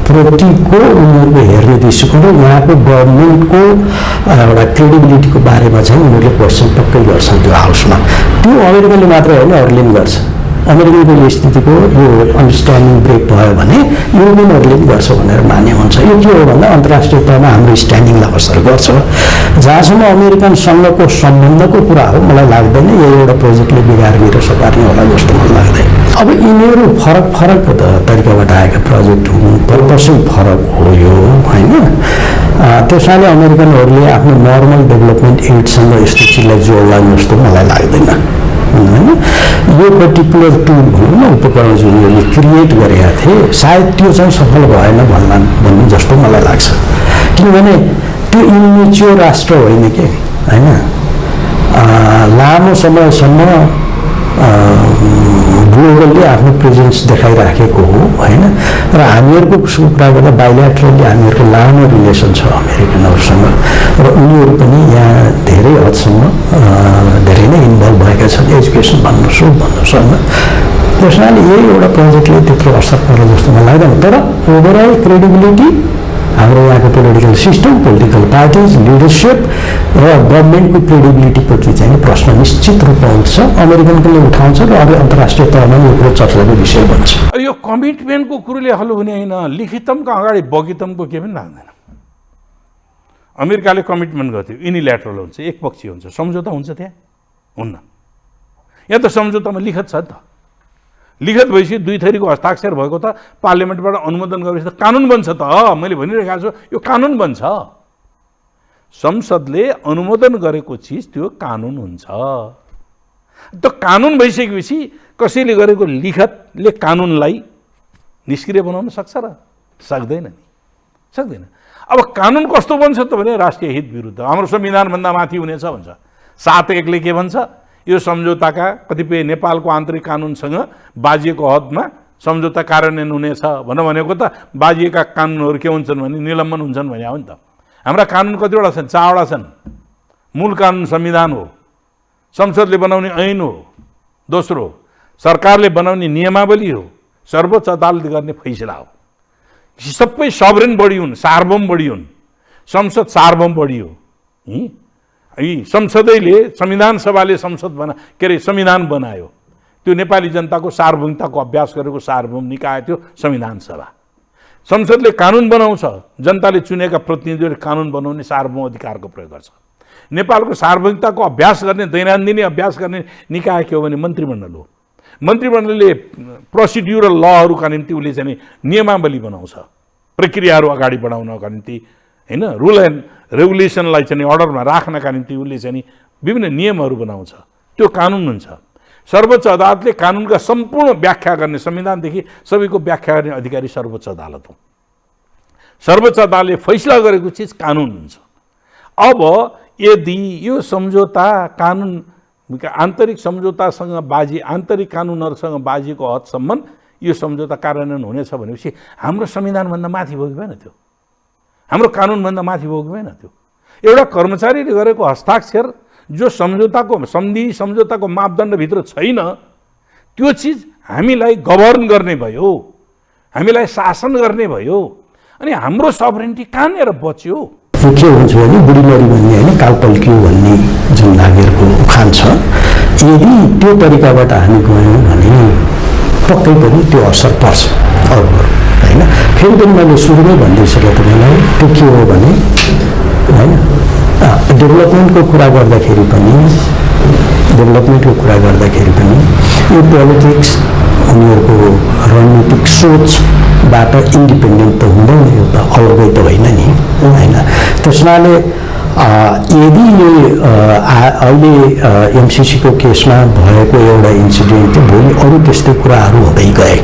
प्रतिको उनीहरूको हेर्ने दृष्टिकोण र उहाँको गभर्मेन्टको एउटा क्रेडिबिलिटीको बारेमा चाहिँ उनीहरूले क्वेसन पक्कै गर्छन् त्यो हाउसमा। त्यो अमेरिकनले मात्र होइन, अरूले पनि गर्छ। अमेरिकनको यो स्थितिको यो अन्डरस्ट्यान्डिङ ब्रेक भयो भने युरोपियनहरूले पनि गर्छ भनेर मान्य हुन्छ। यो के हो भन्दा अन्तर्राष्ट्रिय तहमा हाम्रो स्ट्यान्डिङलाई असर गर्छ। जहाँसम्म अमेरिकनसँगको सम्बन्धको कुरा हो, मलाई लाग्दैन यो एउटा प्रोजेक्टले बिगार्ने र सपार्ने होला जस्तो मलाई लाग्दैन। अब यिनीहरू फरक फरक तरिकाबाट आएका प्रोजेक्ट हुन्, पर्पसै फरक हो यो, होइन। त्यस कारणले अमेरिकनहरूले आफ्नो नर्मल डेभलपमेन्ट एडसँग यस्तो चिजलाई जोड्ला जस्तो मलाई लाग्दैन, होइन। यो पर्टिकुलर टुल भनौँ न, उपकरण जुन उनीहरूले क्रिएट गरेका थिए, सायद त्यो चाहिँ सफल भएन भन्ने जस्तो मलाई लाग्छ। किनभने त्यो इमेच्योर राष्ट्र होइन के, होइन। लामो समयसम्म ग्लोबलले आफ्नो प्रेजेन्स देखाइराखेको हो होइन। र हामीहरूको कुरा गर्दा बाइल्याटरली हामीहरूको लामो रिलेसन छ अमेरिकनहरूसँग र उनीहरू पनि यहाँ धेरै हदसम्म धेरै नै इन्भल्भ भएका छन्, एजुकेसन भन्नुहोस् होइन। त्यस कारणले यही एउटा प्रोजेक्टले त्यत्रो असर पर्छ जस्तो मलाई लाग्दैन। तर ओभरअल क्रेडिबिलिटी हाम्रो यहाँको political system, political parties, leadership र गभर्मेन्टको क्रेडिबिलिटीप्रति चाहिँ प्रश्न निश्चित रूपमा उठ्छ। अमेरिकनले उठाउँछ र अब अन्तर्राष्ट्रिय तहमा यो कुरो चर्चाको विषय बन्छ। यो कमिटमेन्टको कुरोले हल हुने होइन, लिखितमको अगाडि बगितमको केही पनि लाग्दैन। अमेरिकाले कमिटमेन्ट गर्थ्यो, युनिल्याटरल हुन्छ, एकपक्षीय हुन्छ, सम्झौता हुन्छ त्यहाँ हुन्न। यहाँ त सम्झौतामा लिखत छ नि त, लिखत भएपछि दुई थरीको हस्ताक्षर भएको त पार्लियामेन्टबाट अनुमोदन गरेपछि त कानुन बन्छ त। मैले भनिरहेको छु यो कानुन बन्छ। संसदले अनुमोदन गरेको चिज त्यो कानुन हुन्छ। त्यो कानुन भइसकेपछि कसैले गरेको लिखतले कानुनलाई निष्क्रिय बनाउन सक्छ र? सक्दैन नि, सक्दैन। अब कानुन कस्तो बन्छ त भने राष्ट्रिय हित विरुद्ध, हाम्रो संविधानभन्दा माथि हुनेछ भन्छ। 7(1) के भन्छ? यो सम्झौताका कतिपय नेपालको आन्तरिक कानुनसँग बाजिएको हदमा सम्झौता कार्यान्वयन हुनेछ भनेको त बाजिएका कानुनहरू के हुन्छन् भने निलम्बन हुन्छन् भने हो नि त। हाम्रा कानुन कतिवटा छन्? 4वटा छन्। मूल कानुन संविधान हो, संसदले बनाउने ऐन हो, दोस्रो सरकारले बनाउने नियमावली हो, सर्वोच्च अदालतले गर्ने फैसला हो। सबै सबरेन बडी हुन्, सार्वभौम बडी हुन्। संसद सार्वभौम बडी हो। यी संसदैले, संविधान सभाले संविधान बनायो। त्यो नेपाली जनताको सार्वभौमिकताको अभ्यास गरेको सार्वभौम निकाय थियो संविधान सभा। संसदले कानुन बनाउँछ, जनताले चुनेका प्रतिनिधिहरूले कानुन बनाउने सार्वभौम अधिकारको प्रयोग गर्छ। नेपालको सार्वभौमिकताको अभ्यास गर्ने, दैनन्दिन अभ्यास गर्ने निकाय के हो भने मन्त्रीमण्डल हो। मन्त्रीमण्डलले प्रोसिड्युरल लहरूका निम्ति उसले चाहिँ नियमावली बनाउँछ, प्रक्रियाहरू अगाडि बढाउनका निम्ति होइन, रुल एन्ड रेगुलेसनलाई चाहिँ अर्डरमा राख्नका निम्ति उसले चाहिँ विभिन्न नियमहरू बनाउँछ। त्यो कानुन हुन्छ। सर्वोच्च अदालतले कानुनका सम्पूर्ण व्याख्या गर्ने, संविधानदेखि सबैको व्याख्या गर्ने अधिकारी सर्वोच्च अदालत हो। सर्वोच्च अदालतले फैसला गरेको चिज कानुन हुन्छ। अब यदि यो सम्झौता कानुन आन्तरिक सम्झौतासँग आन्तरिक कानुनहरूसँग बाजिएको हदसम्म यो सम्झौता कार्यान्वयन हुनेछ भनेपछि हाम्रो संविधानभन्दा माथि बोक्यो भएन त्यो, हाम्रो कानुनभन्दा माथि बोक्यो भएन त्यो। एउटा कर्मचारीले गरेको हस्ताक्षर जो सम्झौताको मापदण्डभित्र छैन, त्यो चिज हामीलाई गभर्न गर्ने भयो, हामीलाई शासन गर्ने भयो, अनि हाम्रो सबरेन्टी कहाँनिर बच्यो? यो के हुन्छ भने बुढीलरी भन्ने होइन, कालपल्कियो भन्ने जुन नागेरको उखान छ, यदि त्यो तरिकाबाट हामी गयौँ भने पक्कै पनि त्यो असर पर्छ अरूहरू होइन। फेरि पनि मैले सुरुमै भनिदिइसकेँ तपाईँलाई, त्यो के हो भने होइन, डेभलपमेन्टको कुरा गर्दाखेरि पनि यो पोलिटिक्स उनीहरूको रणनीतिक सोचबाट इन्डिपेन्डेन्ट त हुँदैन, यो त अलगै त होइन नि होइन। त्यसमाले यदि यो अहिले एमसिसीको केसमा भएको एउटा इन्सिडेन्ट भोलि अरू त्यस्तै कुराहरू हुँदै गए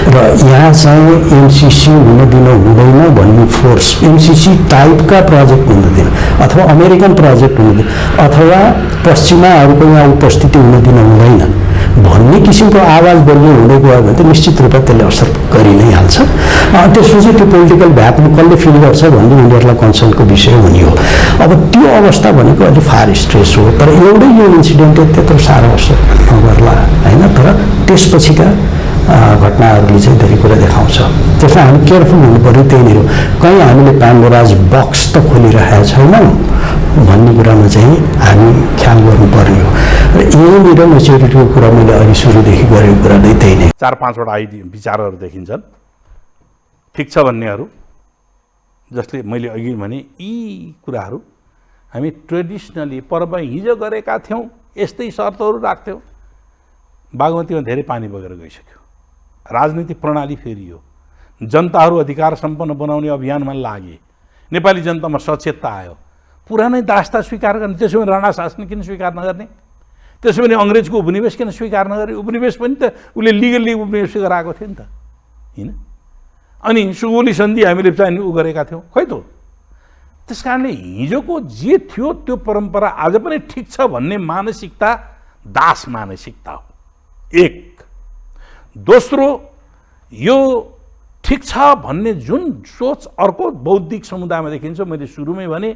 र यहाँ चाहिँ एमसिसी हुन दिन हुँदैन भन्ने फोर्स, एमसिसी टाइपका प्रोजेक्ट हुन दिन अथवा अमेरिकन प्रोजेक्ट हुन दिन अथवा पश्चिमाहरूको यहाँ उपस्थिति हुन दिन हुँदैन भन्ने किसिमको आवाज बलियो हुँदै गयो भने त निश्चित रूपमा त्यसले असर गरि नै हाल्छ। त्यसपछि त्यो पोलिटिकल भ्याक्युम कसले फिल गर्छ भन्ने उनीहरूलाई कन्सर्नको विषय हुने हो। अब त्यो अवस्था भनेको अलि फार स्ट्रेस हो, तर एउटै यो इन्सिडेन्टले त्यत्रो साह्रो असर नगर्ला होइन। तर त्यसपछिका घटनाहरूले चाहिँ धेरै कुरा देखाउँछ। त्यसमा हामी केयरफुल हुनु पऱ्यो। त्यहीँनिर कहीँ हामीले पान्डोराज बक्स त खोलिरहेका छैनौँ भन्ने कुरामा चाहिँ हामी ख्याल गर्नुपर्ने हो। र यहीँनिर मेच्युरिटीको कुरा मैले अघि सुरुदेखि गरेको कुरा नै त्यही नै। 4-5वटा विचारहरू देखिन्छन् ठिक छ भन्नेहरू, जसले मैले अघि भने यी कुराहरू हामी ट्रेडिसनली पर्वमा हिजो गरेका थियौँ, यस्तै शर्तहरू राख्थ्यौँ। बागमतीमा धेरै पानी बगेर गइसक्यो, राजनीतिक प्रणाली फेरियो, जनताहरू अधिकार सम्पन्न बनाउने अभियानमा लागे, नेपाली जनतामा सचेतता आयो। पुरानै दास्ता स्वीकार गर्ने, त्यसो भने राणा शासन किन स्वीकार नगर्ने? त्यसो भने अङ्ग्रेजको उपनिवेश किन स्वीकार नगर्ने? उपनिवेश पनि त उसले लिगल्ली उपनिवेश गराएको थियो नि त होइन। अनि सुगौली सन्धि हामीले चाहिँ गरेका थियौँ, खै त। त्यस कारणले हिजोको जे थियो त्यो परम्परा आज पनि ठिक छ भन्ने मानसिकता दास मानसिकता हो। एक। दोस्रो, यो ठिक छ भन्ने जुन सोच अर्को बौद्धिक समुदायमा देखिन्छ, मैले सुरुमै भने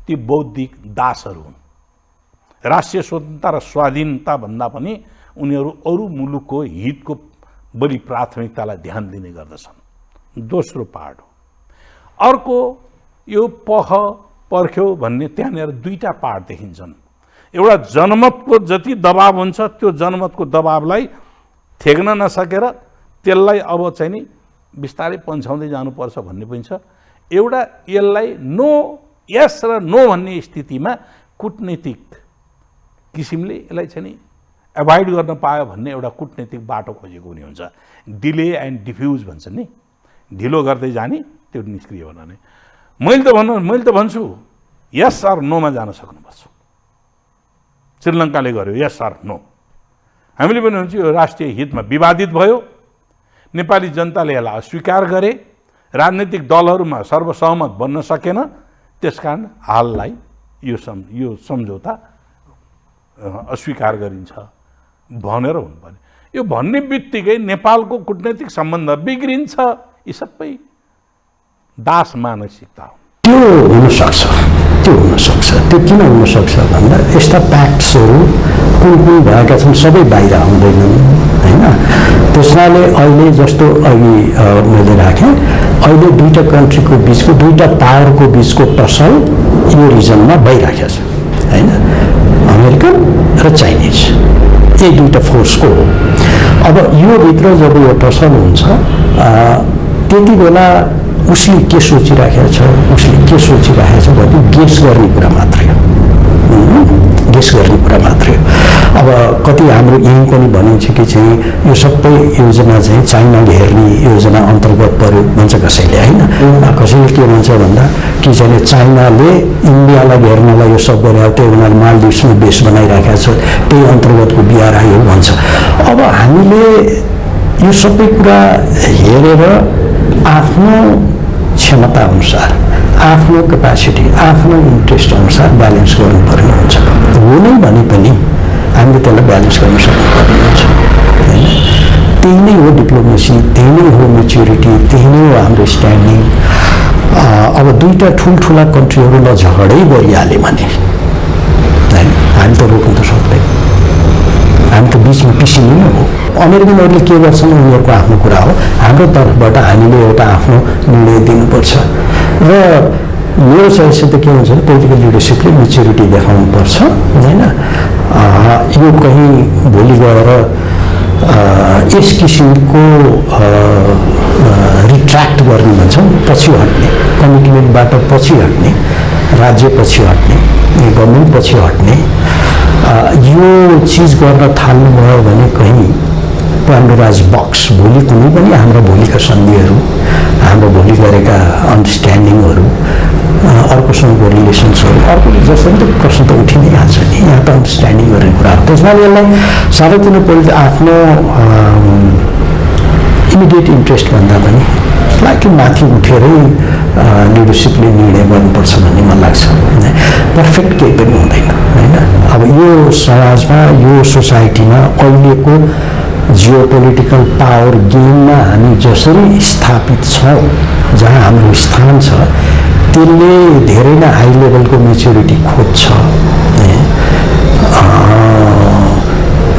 ती बौद्धिक दासहरू हुन्। राष्ट्रिय स्वतन्त्रता र स्वाधीनता भन्दा पनि उनीहरू अरू मुलुकको हितको बढी प्राथमिकतालाई ध्यान दिने गर्दछन्। दोस्रो पार्ट हो। अर्को, यो पर्ख्यो भन्ने त्यहाँनिर दुईटा पार्ट देखिन्छन्। एउटा जनमतको जति दबाब हुन्छ त्यो जनमतको दबाबलाई थेक्न नसकेर त्यसलाई अब चाहिँ नि बिस्तारै पन्छाउँदै जानुपर्छ भन्ने पनि छ। एउटा यसलाई नो, यस र नो भन्ने स्थितिमा कुटनीतिक किसिमले यसलाई चाहिँ नि एभोइड गर्न पायो भन्ने एउटा कुटनीतिक बाटो खोजेको हुने हुन्छ। डिले एन्ड डिफ्युज भन्छ नि, ढिलो गर्दै जाने, त्यो निष्क्रिय बनाउने। मैले त भन्छु यस अर नोमा जान सक्नुपर्छ। श्रीलङ्काले गर्यो यस अर नो, हामीले पनि भन्छौँ यो राष्ट्रिय हितमा विवादित भयो, नेपाली जनताले यसलाई अस्वीकार गरे, राजनीतिक दलहरूमा सर्वसहमत बन्न सकेन, त्यसकारण हाललाई यो सम्झौता अस्वीकार गरिन्छ भनेर हुनुपर्ने। यो भन्ने बित्तिकै नेपालको कूटनैतिक सम्बन्ध बिग्रिन्छ। यी सबै दास मानसिकता हो। त्यो हुनसक्छ। त्यो किन हुनसक्छ भन्दा यस्ता प्याक्ट्सहरू कुन भएका छन् सबै बाहिर आउँदैनन् होइन। त्यसैले अहिले जस्तो अघि मैले राखेँ, अहिले दुईटा कन्ट्रीको बिचको, दुईटा पावरको बिचको टसल यो रिजनमा भइराखेको छ होइन। अमेरिकन र चाइनिज, यही दुईटा फोर्सको हो। अब यो भित्र जब यो टसल हुन्छ त्यति बेला उसले के सोचिराखेको छ, उसले के सोचिराखेको छ भन्ने गेस गर्ने कुरा मात्रै हो। अब कति हाम्रो यहीँ पनि भनिन्छ कि चाहिँ यो सबै योजना चाहिँ चाइनाले हेर्ने योजना अन्तर्गत पर्यो भन्छ कसैले होइन। कसैले के भन्छ भन्दा कि चाहिँ चाइनाले इन्डियालाई हेर्नलाई यो सब गरे, त्यही उनीहरूले मालदिभ्समा बेस बनाइराखेको छ, त्यही अन्तर्गतको बिहार आयो भन्छ। अब हामीले यो सबै कुरा हेरेर आफ्नो क्षमता अनुसार, आफ्नो क्यापासिटी, आफ्नो इन्ट्रेस्ट अनुसार ब्यालेन्स गर्नुपर्ने हुन्छ। हुनै भने पनि हामीले त्यसलाई ब्यालेन्स गर्न सक्नुपर्ने हुन्छ होइन। त्यही नै हो डिप्लोमेसी, त्यही नै हो मेच्युरिटी, त्यही नै हो हाम्रो स्ट्यान्डिङ। अब दुईटा ठुल्ठुला कन्ट्रीहरूलाई झगडै गरिहाल्यो भने होइन, हामी त रोक्नु त सक्दैन, हामी त बिचमा पिसिने नै हो। अमेरिकनहरूले के गर्छन् उनीहरूको आफ्नो कुरा हो, हाम्रो तर्फबाट हामीले एउटा आफ्नो निर्णय दिनुपर्छ। र मेरो सजेसन त के हुन्छ भने पोलिटिकल लिडरसिपले मेच्युरिटी देखाउनुपर्छ होइन। यो कहीँ भोलि गएर यस किसिमको रिट्र्याक्ट गर्ने भन्छौँ, पछि हट्ने, कमिटमेन्टबाट पछि हट्ने, राज्य पछि हट्ने, गभर्मेन्ट पछि हट्ने, यो चिज गर्न थाल्नुभयो भने कहीँ पाण्डुराज बक्स भोलि कुनै पनि हाम्रो भोलिका सन्धिहरू, हाम्रो भोलि गरेका अन्डरस्ट्यान्डिङहरू, अर्कोसँगको रिलेसन्सहरू, अर्कोले जसरी त प्रश्न त उठि नै हाल्छ नि, यहाँ त अन्डरस्ट्यान्डिङ गर्ने कुरा हो। त्यसमा यसलाई सार्वजनिक आफ्नो इमिडिएट इन्ट्रेस्ट भन्दा पनि स्लाइटली माथि उठेरै लिडरसिपले निर्णय गर्नुपर्छ भन्ने मलाई लाग्छ। पर्फेक्ट केही पनि हुँदैन होइन। अब यो समाजमा, यो सोसाइटीमा अहिलेको जियोपोलिटिकल पावर गेममा हामी जसरी स्थापित छौँ, जहाँ हाम्रो स्थान छ, त्यसले धेरै नै हाई लेभलको मेच्युरिटी खोज्छ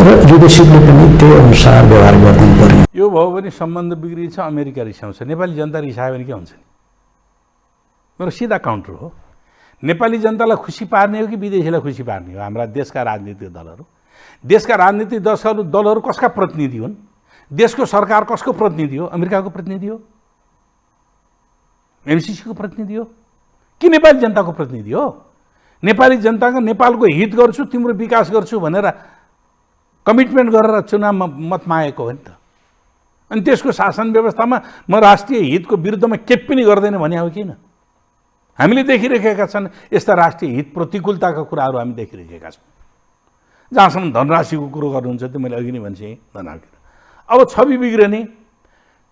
र लिडरसिपले पनि त्यही अनुसार व्यवहार गर्नुपर्ने। यो भयो भने सम्बन्ध बिग्रिन्छ, अमेरिका रिसाउँछ, नेपाली जनता रिसायो भने के हुन्छ नि? मेरो सिधा काउन्टर हो। नेपाली जनतालाई खुसी पार्ने हो कि विदेशीलाई खुसी पार्ने हो? हाम्रा देशका राजनीतिक दलहरू, देशका राजनीतिक दलहरू कसका प्रतिनिधि हुन्? देशको सरकार कसको प्रतिनिधि हो? अमेरिकाको प्रतिनिधि हो? एमसिसीको प्रतिनिधि हो कि नेपाली जनताको प्रतिनिधि हो? नेपाली जनताको, नेपालको हित गर्छु, तिम्रो विकास गर्छु भनेर कमिटमेन्ट गरेर चुनावमा मत मागेको हो नि त। अनि त्यसको शासन व्यवस्थामा म राष्ट्रिय हितको विरुद्धमा के पनि गर्दैन भने हो किन? हामीले देखिरहेका छन् यस्ता राष्ट्रिय हित प्रतिकूलताका कुराहरू हामी देखिरहेका छौँ। जहाँसम्म धनराशिको कुरो गर्नुहुन्छ त्यो मैले अघि नै भनेँ, धनराशि अब छवि बिग्रने,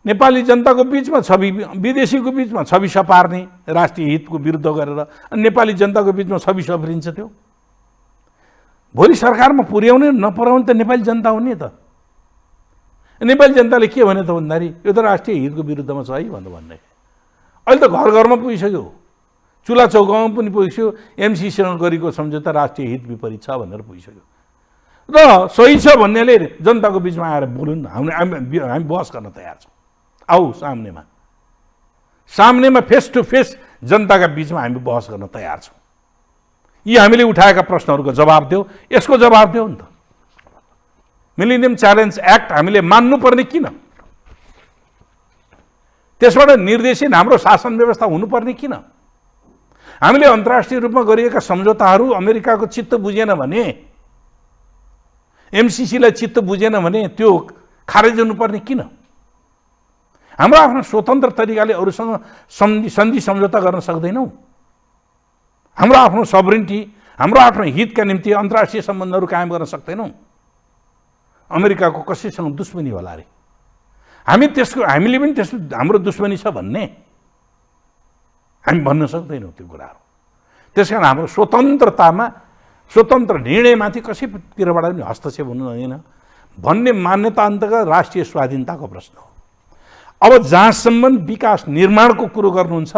नेपाली जनताको बिचमा छवि, विदेशीको बिचमा छवि सपार्ने, राष्ट्रिय हितको विरुद्ध गरेर, अनि नेपाली जनताको बिचमा छवि सप्रिन्छ। त्यो भोलि सरकारमा पुर्याउने नपुर्याउने त नेपाली जनता हो नि त। नेपाली जनताले के भने त भन्दाखेरि यो त राष्ट्रिय हितको विरुद्धमा छ है भनेर भन्ने। अहिले त घर घरमा पुगिसक्यो, चुला चौकामा पनि पुगिसक्यो, एमसिसीसँग गरेको सम्झौता राष्ट्रिय हित विपरीत छ भनेर पुगिसक्यो। र सही छ भन्नेले जनताको बिचमा आएर बोलुन्, हामी बहस गर्न तयार छौँ। आऊ सामनेमा फेस टु फेस जनताका बिचमा हामी बहस गर्न तयार छौँ। यी हामीले उठाएका प्रश्नहरूको जवाब देऊ, यसको जवाब देऊ नि त। मिलेनियम च्यालेन्ज एक्ट हामीले मान्नुपर्ने किन? त्यसबाट निर्देशित हाम्रो शासन व्यवस्था हुनुपर्ने किन? हामीले अन्तर्राष्ट्रिय रूपमा गरिएका सम्झौताहरू अमेरिकाको चित्त बुझेन भने, एमसिसीलाई चित्त बुझेन भने त्यो खारेज हुनुपर्ने किन? हाम्रो आफ्नो स्वतन्त्र तरिकाले अरूसँग सन्धि सम्झौता गर्न सक्दैनौँ। हाम्रो आफ्नो सबरिनिटी, हाम्रो आफ्नो हितका निम्ति अन्तर्राष्ट्रिय सम्बन्धहरू कायम गर्न सक्दैनौँ। अमेरिकाको कसैसँग दुश्मनी होला अरे, हामीले पनि त्यस्तो हाम्रो दुश्मनी छ भन्ने हामी भन्न सक्दैनौँ त्यो कुराहरू। त्यसकारण हाम्रो स्वतन्त्रतामा, स्वतन्त्र निर्णयमाथि कसैतिरबाट पनि हस्तक्षेप हुनु हुँदैन भन्ने मान्यता अन्तर्गत राष्ट्रिय स्वाधीनताको प्रश्न हो। अब जहाँसम्म विकास निर्माणको कुरो गर्नुहुन्छ,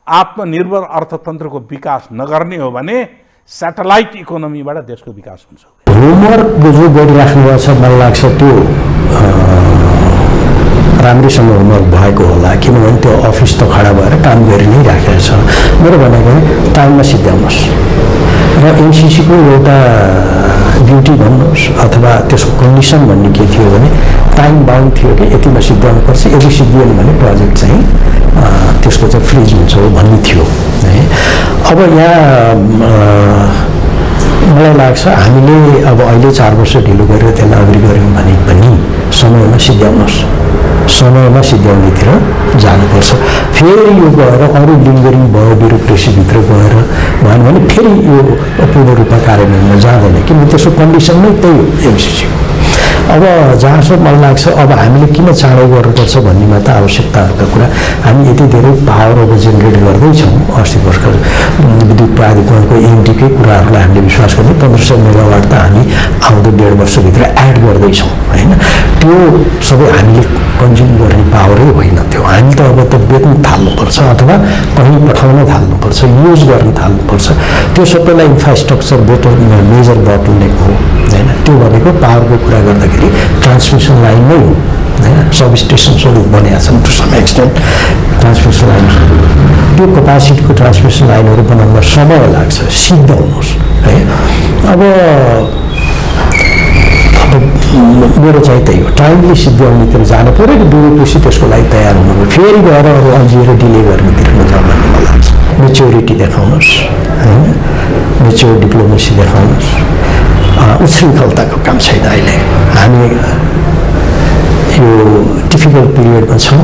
आत्मनिर्भर अर्थतन्त्रको विकास नगर्ने हो भने स्याटेलाइट इकोनोमीबाट देशको विकास हुन्छ। होमवर्क जो गरिराख्नु भएको छ मलाई लाग्छ त्यो राम्रैसँग होमवर्क भएको होला, किनभने त्यो अफिस त खडा भएर काम गरि नै राखेको छ। मेरो भनेको टाइममा सिद्ध्याउनुहोस् र एनसिसीको एउटा ड्युटी भन्नुहोस् अथवा त्यसको कन्डिसन भन्ने के थियो भने टाइम बााउन्ड थियो कि यतिमा सिद्ध्याउनुपर्छ, यदि सिद्धिएन भने प्रोजेक्ट चाहिँ त्यसको चाहिँ फ्रिज हुन्छ भन्ने थियो है। अब यहाँ मलाई लाग्छ हामीले अब अहिले 4 वर्ष ढिलो गरेर त्यसलाई अगाडि गऱ्यौँ भने पनि समयमा सिद्ध्याउनुहोस्, समयमा सिद्ध्याउनेतिर जानुपर्छ। फेरि यो गएर अरू लिङ्गरिङ भयो, ब्युरोक्रेसीभित्र गएर भएन भने फेरि यो पूर्ण रूपमा कार्यान्वयनमा जाँदैन, किनभने त्यसको कन्डिसन नै त्यही हो एमसिसीको। अब जहाँसम्म मलाई लाग्छ अब हामीले किन चाँडै गर्नुपर्छ भन्नेमा त आवश्यकताहरूका कुरा हामी यति धेरै पावर अब जेनेरेट गर्दैछौँ। अस्ति भर्खर विद्युत प्राधिकरणको एमडीकै कुराहरूलाई हामीले विश्वास गर्ने 1500 मेगावाट त हामी आउँदो 1.5 वर्षभित्र एड गर्दैछौँ होइन। त्यो सबै हामीले कन्ज्युम गर्ने पावरै होइन, त्यो हामी त अब त बेच्न थाल्नुपर्छ अथवा कहीँ पठाउन थाल्नुपर्छ, युज गर्न थाल्नुपर्छ। त्यो सबैलाई इन्फ्रास्ट्रक्चर बेटर मेजर बोटलनेक हो होइन। त्यो भनेको पावरको कुरा गर्दाखेरि ट्रान्समिसन लाइन नै हो होइन। सब स्टेसन्सहरू बनेका छन् टु सम एक्सटेन्ट, ट्रान्समिसन लाइन्सहरू, त्यो कपासिटीको ट्रान्समिसन लाइनहरू बनाउन समय लाग्छ, सिद्ध्याउनुहोस् है। अब मेरो चाहिँ त्यही हो, टाइमली सिद्ध्याउनेतिर जानु पऱ्यो र ब्युरोक्रेसी त्यसको लागि तयार हुनु पऱ्यो। फेरि गएर अरू अल्झिएर डिले गर्नेतिर नजाउँ भन्ने मलाई लाग्छ। मेच्योरिटी देखाउनुहोस् होइन, मेच्योर डिप्लोमेसी देखाउनुहोस्। उच्छृङ्खलताको काम छैन अहिले। हामी यो डिफिकल्ट पिरियडमा छौँ,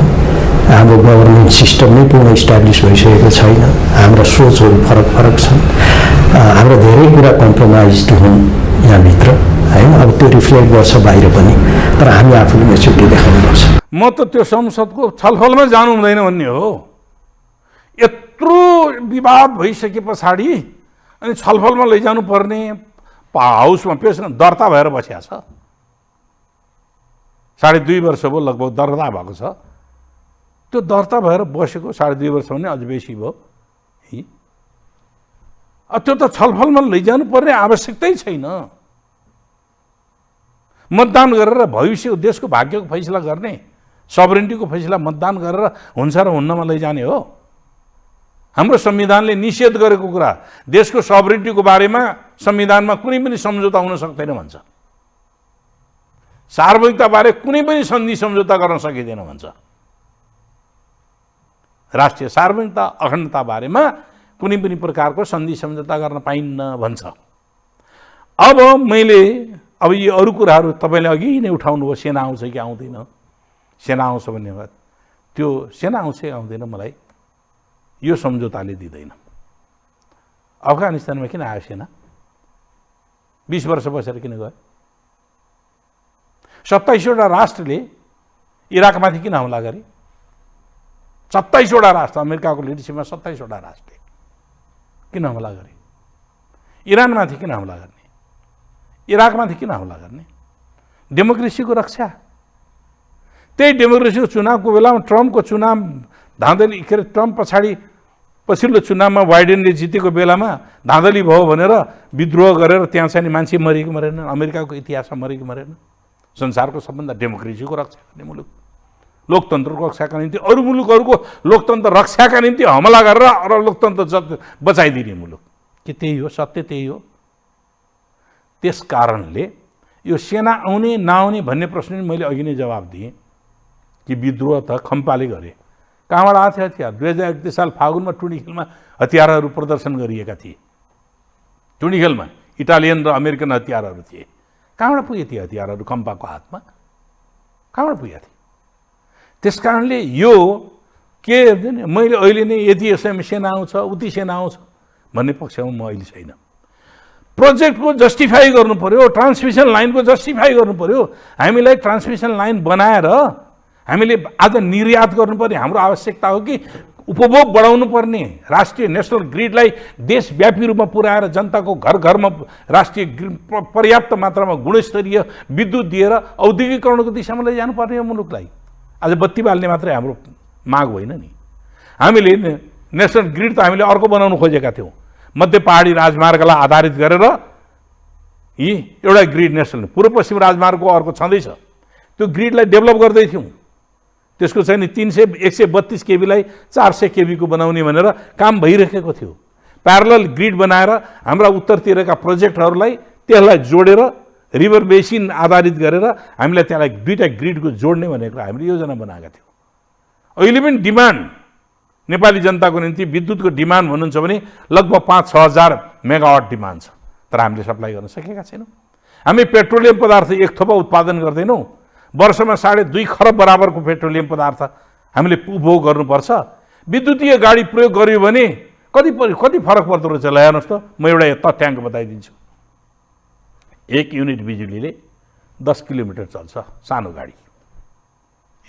हाम्रो गभर्मेन्ट सिस्टम नै पूर्ण इस्टाब्लिस भइसकेको छैन, हाम्रा सोचहरू फरक छन्, हाम्रो धेरै कुरा कम्प्रोमाइज हुन् यहाँभित्र होइन। अब त्यो रिफ्लेक्ट गर्छ बाहिर पनि, तर हामी आफूले मेच्योरिटी देखाउनुपर्छ। म त त्यो संसदको छलफलमा जानु हुँदैन भन्ने हो। यत्रो विवाद भइसके पछाडि अनि छलफलमा लैजानु पर्ने, हाउसमा पेश दर्ता भएर बसिया छ। 2.5 वर्ष भयो लगभग दर्ता भएको छ। त्यो दर्ता भएर बसेको 2.5 वर्ष भने अझ बेसी भयो है। त्यो त छलफलमा लैजानु पर्ने आवश्यकतै छैन। मतदान गरेर भविष्य देशको भाग्यको फैसला गर्ने, सबरेन्टीको फैसला मतदान गरेर हुन्छ र हुन्नमा लैजाने हो। हाम्रो संविधानले निषेध गरेको कुरा, देशको सबरेन्टीको बारेमा संविधानमा कुनै पनि सम्झौता हुन सक्दैन भन्छ। सार्वभौमिकताबारे कुनै पनि सन्धि सम्झौता गर्न सकिँदैन भन्छ। राष्ट्रिय सार्वभौमिकता अखण्डता बारेमा कुनै पनि प्रकारको सन्धि सम्झौता गर्न पाइन्न भन्छ। अब यी अरू कुराहरू तपाईँले अघि नै उठाउनु भयो, सेना आउँछ कि आउँदैन, सेना आउँछ भन्ने बात, त्यो सेना आउँछ कि आउँदैन मलाई यो सम्झौताले दिँदैन। अफगानिस्तानमा किन आयो सेना? 20 वर्ष बसेर किन गयो? 27वटा राष्ट्रले इराकमाथि किन हमला गरे? 27वटा राष्ट्र, अमेरिकाको लिडरसिपमा 27वटा राष्ट्रले किन हमला गरे? इरानमाथि किन हमला गर्ने? इराकमाथि किन हमला गर्ने? डेमोक्रेसीको रक्षा, त्यही डेमोक्रेसीको चुनावको बेलामा ट्रम्पको चुनाव धाँधली के अरे ट्रम्प पछाडि पछिल्लो चुनावमा बाइडेनले जितेको बेलामा धाँधली भयो भनेर विद्रोह गरेर त्यहाँ चाहिँ मान्छे मरेको मरेन, अमेरिकाको इतिहासमा मरेको मरेन। संसारको सबभन्दा डेमोक्रेसीको रक्षा गर्ने मुलुक, लोकतन्त्रको रक्षाका निम्ति अरू मुलुकहरूको लोकतन्त्र रक्षाका निम्ति हमला गरेर अरू लोकतन्त्र बचाइदिने मुलुक के त्यही हो? सत्य त्यही हो। त्यस कारणले यो सेना आउने नआउने भन्ने प्रश्न मैले अघि नै जवाब दिएँ कि विद्रोह त खम्पाले गरे। कहाँबाट आएको थियो हतियार? 2031 साल फागुनमा टुणिखेलमा हतियारहरू प्रदर्शन गरिएका थिए। टुणिखेलमा इटालियन र अमेरिकन हतियारहरू थिए। कहाँबाट पुगे थिए हतियारहरू खम्पाको हातमा? कहाँबाट पुगेका थिए? त्यस कारणले यो के मैले अहिले नै यति यसैमा सेना आउँछ उति सेना आउँछ भन्ने पक्षमा म अहिले छैन। प्रोजेक्टको जस्टिफाई गर्नु पर्यो, ट्रान्समिसन लाइनको जस्टिफाई गर्नु पर्यो। हामीलाई ट्रान्समिसन लाइन बनाएर हामीले आज निर्यात गर्नुपर्ने हाम्रो आवश्यकता हो कि उपभोग बढाउनु पर्ने राष्ट्रिय नेसनल ग्रिडलाई देशव्यापी रूपमा पुर्याएर जनताको घर घरमा राष्ट्रिय पर्याप्त मात्रामा गुणस्तरीय विद्युत दिएर औद्योगिकरणको दिशामा लैजानुपर्ने हो मुलुकलाई। आज बत्ती बाल्ने मात्रै हाम्रो माग होइन नि। हामीले नेसनल ग्रिड त हामीले अर्को बनाउनु खोजेका थियौँ, मध्य पहाडी राजमार्गलाई आधारित गरेर यी एउटा ग्रिड नेसनल पूर्व पश्चिम राजमार्गको अर्को छँदैछ, त्यो ग्रिडलाई डेभलप गर्दै थियौँ। त्यसको चाहिँ 132 केबीलाई 400 केबीको बनाउने भनेर काम भइरहेको थियो। प्यारलल ग्रिड बनाएर हाम्रा उत्तरतिरका प्रोजेक्टहरूलाई त्यसलाई जोडेर रिभर बेसिन आधारित गरेर हामीलाई त्यसलाई दुईटा ग्रिडको जोड्ने भनेको हामीले योजना बनाएका थियौँ। अहिले पनि डिमान्ड नेपाली जनताको निम्ति विद्युतको डिमान्ड भन्नुहुन्छ भने लगभग 5-6 हजार मेगावाट डिमान्ड छ, तर हामीले सप्लाई गर्न सकेका छैनौँ। हामी पेट्रोलियम पदार्थ एक थोपा उत्पादन गर्दैनौँ। वर्षमा 2.5 खरब बराबरको पेट्रोलियम पदार्थ हामीले उपभोग गर्नुपर्छ। विद्युतीय गाडी प्रयोग गर्यो भने कति फरक पर्दो रहेछ ल हेर्नुहोस् त। म एउटा तथ्याङ्क बताइदिन्छु। 1 युनिट बिजुलीले 10 किलोमिटर चल्छ। सानो गाडी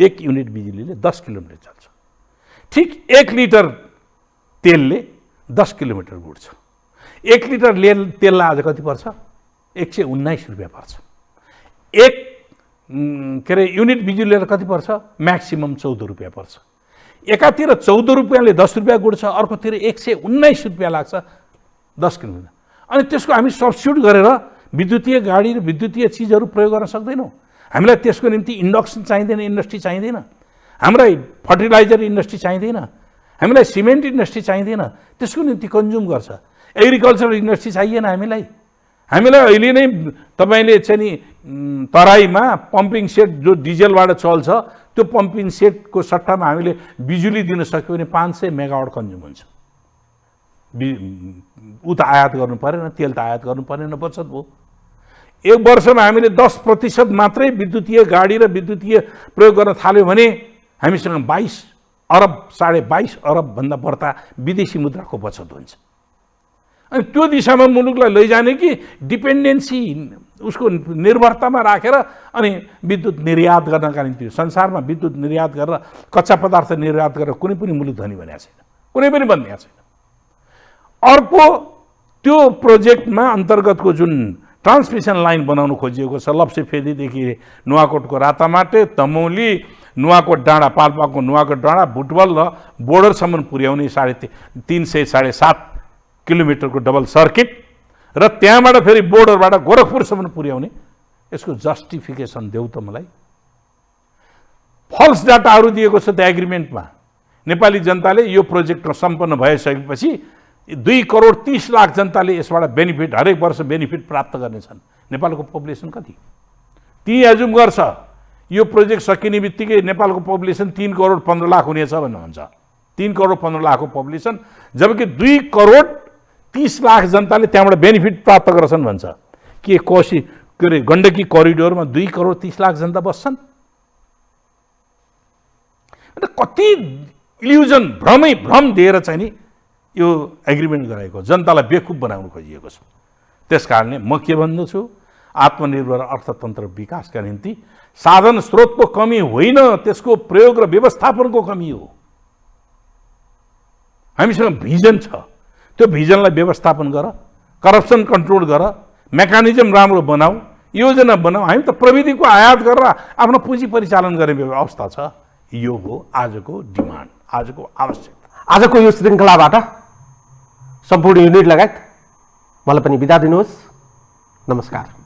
1 युनिट बिजुलीले 10 किलोमिटर चल्छ। ठिक 1 लिटर तेलले 10 किलोमिटर गुड्छ। 1 लिटर तेललाई आज कति पर्छ? 119 रुपियाँ पर्छ। के अरे युनिट बिजुलीले कति पर्छ? म्याक्सिमम 14 रुपियाँ पर्छ। एकातिर 14 रुपियाँले 10 रुपियाँ गुड्छ, अर्कोतिर 119 रुपियाँ लाग्छ 10 किलोमिटर। अनि त्यसको हामी सब्स्टिट्युट गरेर विद्युतीय गाडी र विद्युतीय चिजहरू प्रयोग गर्न सक्दैनौँ। हामीलाई त्यसको निम्ति इन्डक्सन चाहिँदैन, इन्डस्ट्री चाहिँदैन। हामीलाई फर्टिलाइजर इन्डस्ट्री चाहिँदैन, हामीलाई सिमेन्ट इन्डस्ट्री चाहिँदैन। त्यसको निम्ति कन्ज्युम गर्छ। एग्रिकल्चरल इन्डस्ट्री चाहिएन हामीलाई। हामीलाई अहिले नै तपाईँले चाहिँ नि तराईमा पम्पिङ सेट जो डिजेलबाट चल्छ त्यो पम्पिङ सेटको सट्टामा हामीले बिजुली दिन सक्यो भने 500 मेगावाट कन्ज्युम हुन्छ। उ त आयात गर्नु परेन, तेल त आयात गर्नु परेन, बचत भयो। एक वर्षमा हामीले 10% मात्रै विद्युतीय गाडी र विद्युतीय प्रयोग गर्न थाल्यो भने हामीसँग 22 अरब 22.5 अरबभन्दा बढ्ता विदेशी मुद्राको बचत हुन्छ। अनि त्यो दिशामा मुलुकलाई लैजाने कि डिपेन्डेन्सी उसको निर्भरतामा राखेर अनि विद्युत निर्यात गर्नका निम्ति संसारमा विद्युत निर्यात गरेर कच्चा पदार्थ निर्यात गरेर कुनै पनि मुलुक धनी बनेको छैन, कुनै पनि बनिएको छैन। अर्को त्यो प्रोजेक्टमा अन्तर्गतको जुन ट्रान्समिसन लाइन बनाउनु खोजिएको छ लप्सेफेदीदेखि नुवाकोटको रातामाटे, तमौली, नुवाकोट डाँडा, पाल्पाको नुवाकोट डाँडा, बुटवल र बोर्डरसम्म पुर्याउने 3.5-7.5 किलोमिटरको डबल सर्किट र त्यहाँबाट फेरि बोर्डरबाट गोरखपुरसम्म पुर्याउने यसको जस्टिफिकेसन देऊ त मलाई। फल्स डाटाहरू दिएको छ त्यो एग्रिमेन्टमा। नेपाली जनताले यो प्रोजेक्ट सम्पन्न भइसकेपछि 2,30,00,000 जनताले यसबाट बेनिफिट हरेक वर्ष बेनिफिट प्राप्त गर्नेछन्। नेपालको पपुलेसन कति? ती एजुम गर्छ यो प्रोजेक्ट सकिने बित्तिकै नेपालको पपुलेसन 3,15,00,000 हुनेछ भन्नुहुन्छ। 3,15,00,000 को पपुलेसन, जबकि 2,30,00,000 जनताले त्यहाँबाट बेनिफिट प्राप्त गर्छन् भन्छ। के अरे गण्डकी करिडोरमा 2,30,00,000 जनता बस्छन्? अन्त कति इल्युजन भ्रम दिएर चाहिँ नि यो एग्रिमेन्ट गराएको, जनतालाई बेवकुफ बनाउनु खोजिएको छ। त्यस कारणले म के भन्दछु, आत्मनिर्भर अर्थतन्त्र विकासका निम्ति साधन स्रोतको कमी होइन, त्यसको प्रयोग र व्यवस्थापनको कमी हो। हामीसँग भिजन छ, त्यो भिजनलाई व्यवस्थापन गर, करप्सन कन्ट्रोल गर, मेकानिजम राम्रो बनाऊ, योजना बनाऊ। हामी त प्रविधिको आयात गरेर आफ्नो पुँजी परिचालन गर्ने अवस्था छ। यो हो आजको डिमान्ड, आजको आवश्यकता। आजको यो श्रृङ्खलाबाट सम्पूर्ण युनिट लगायत मलाई पनि बिदा दिनुहोस्। नमस्कार।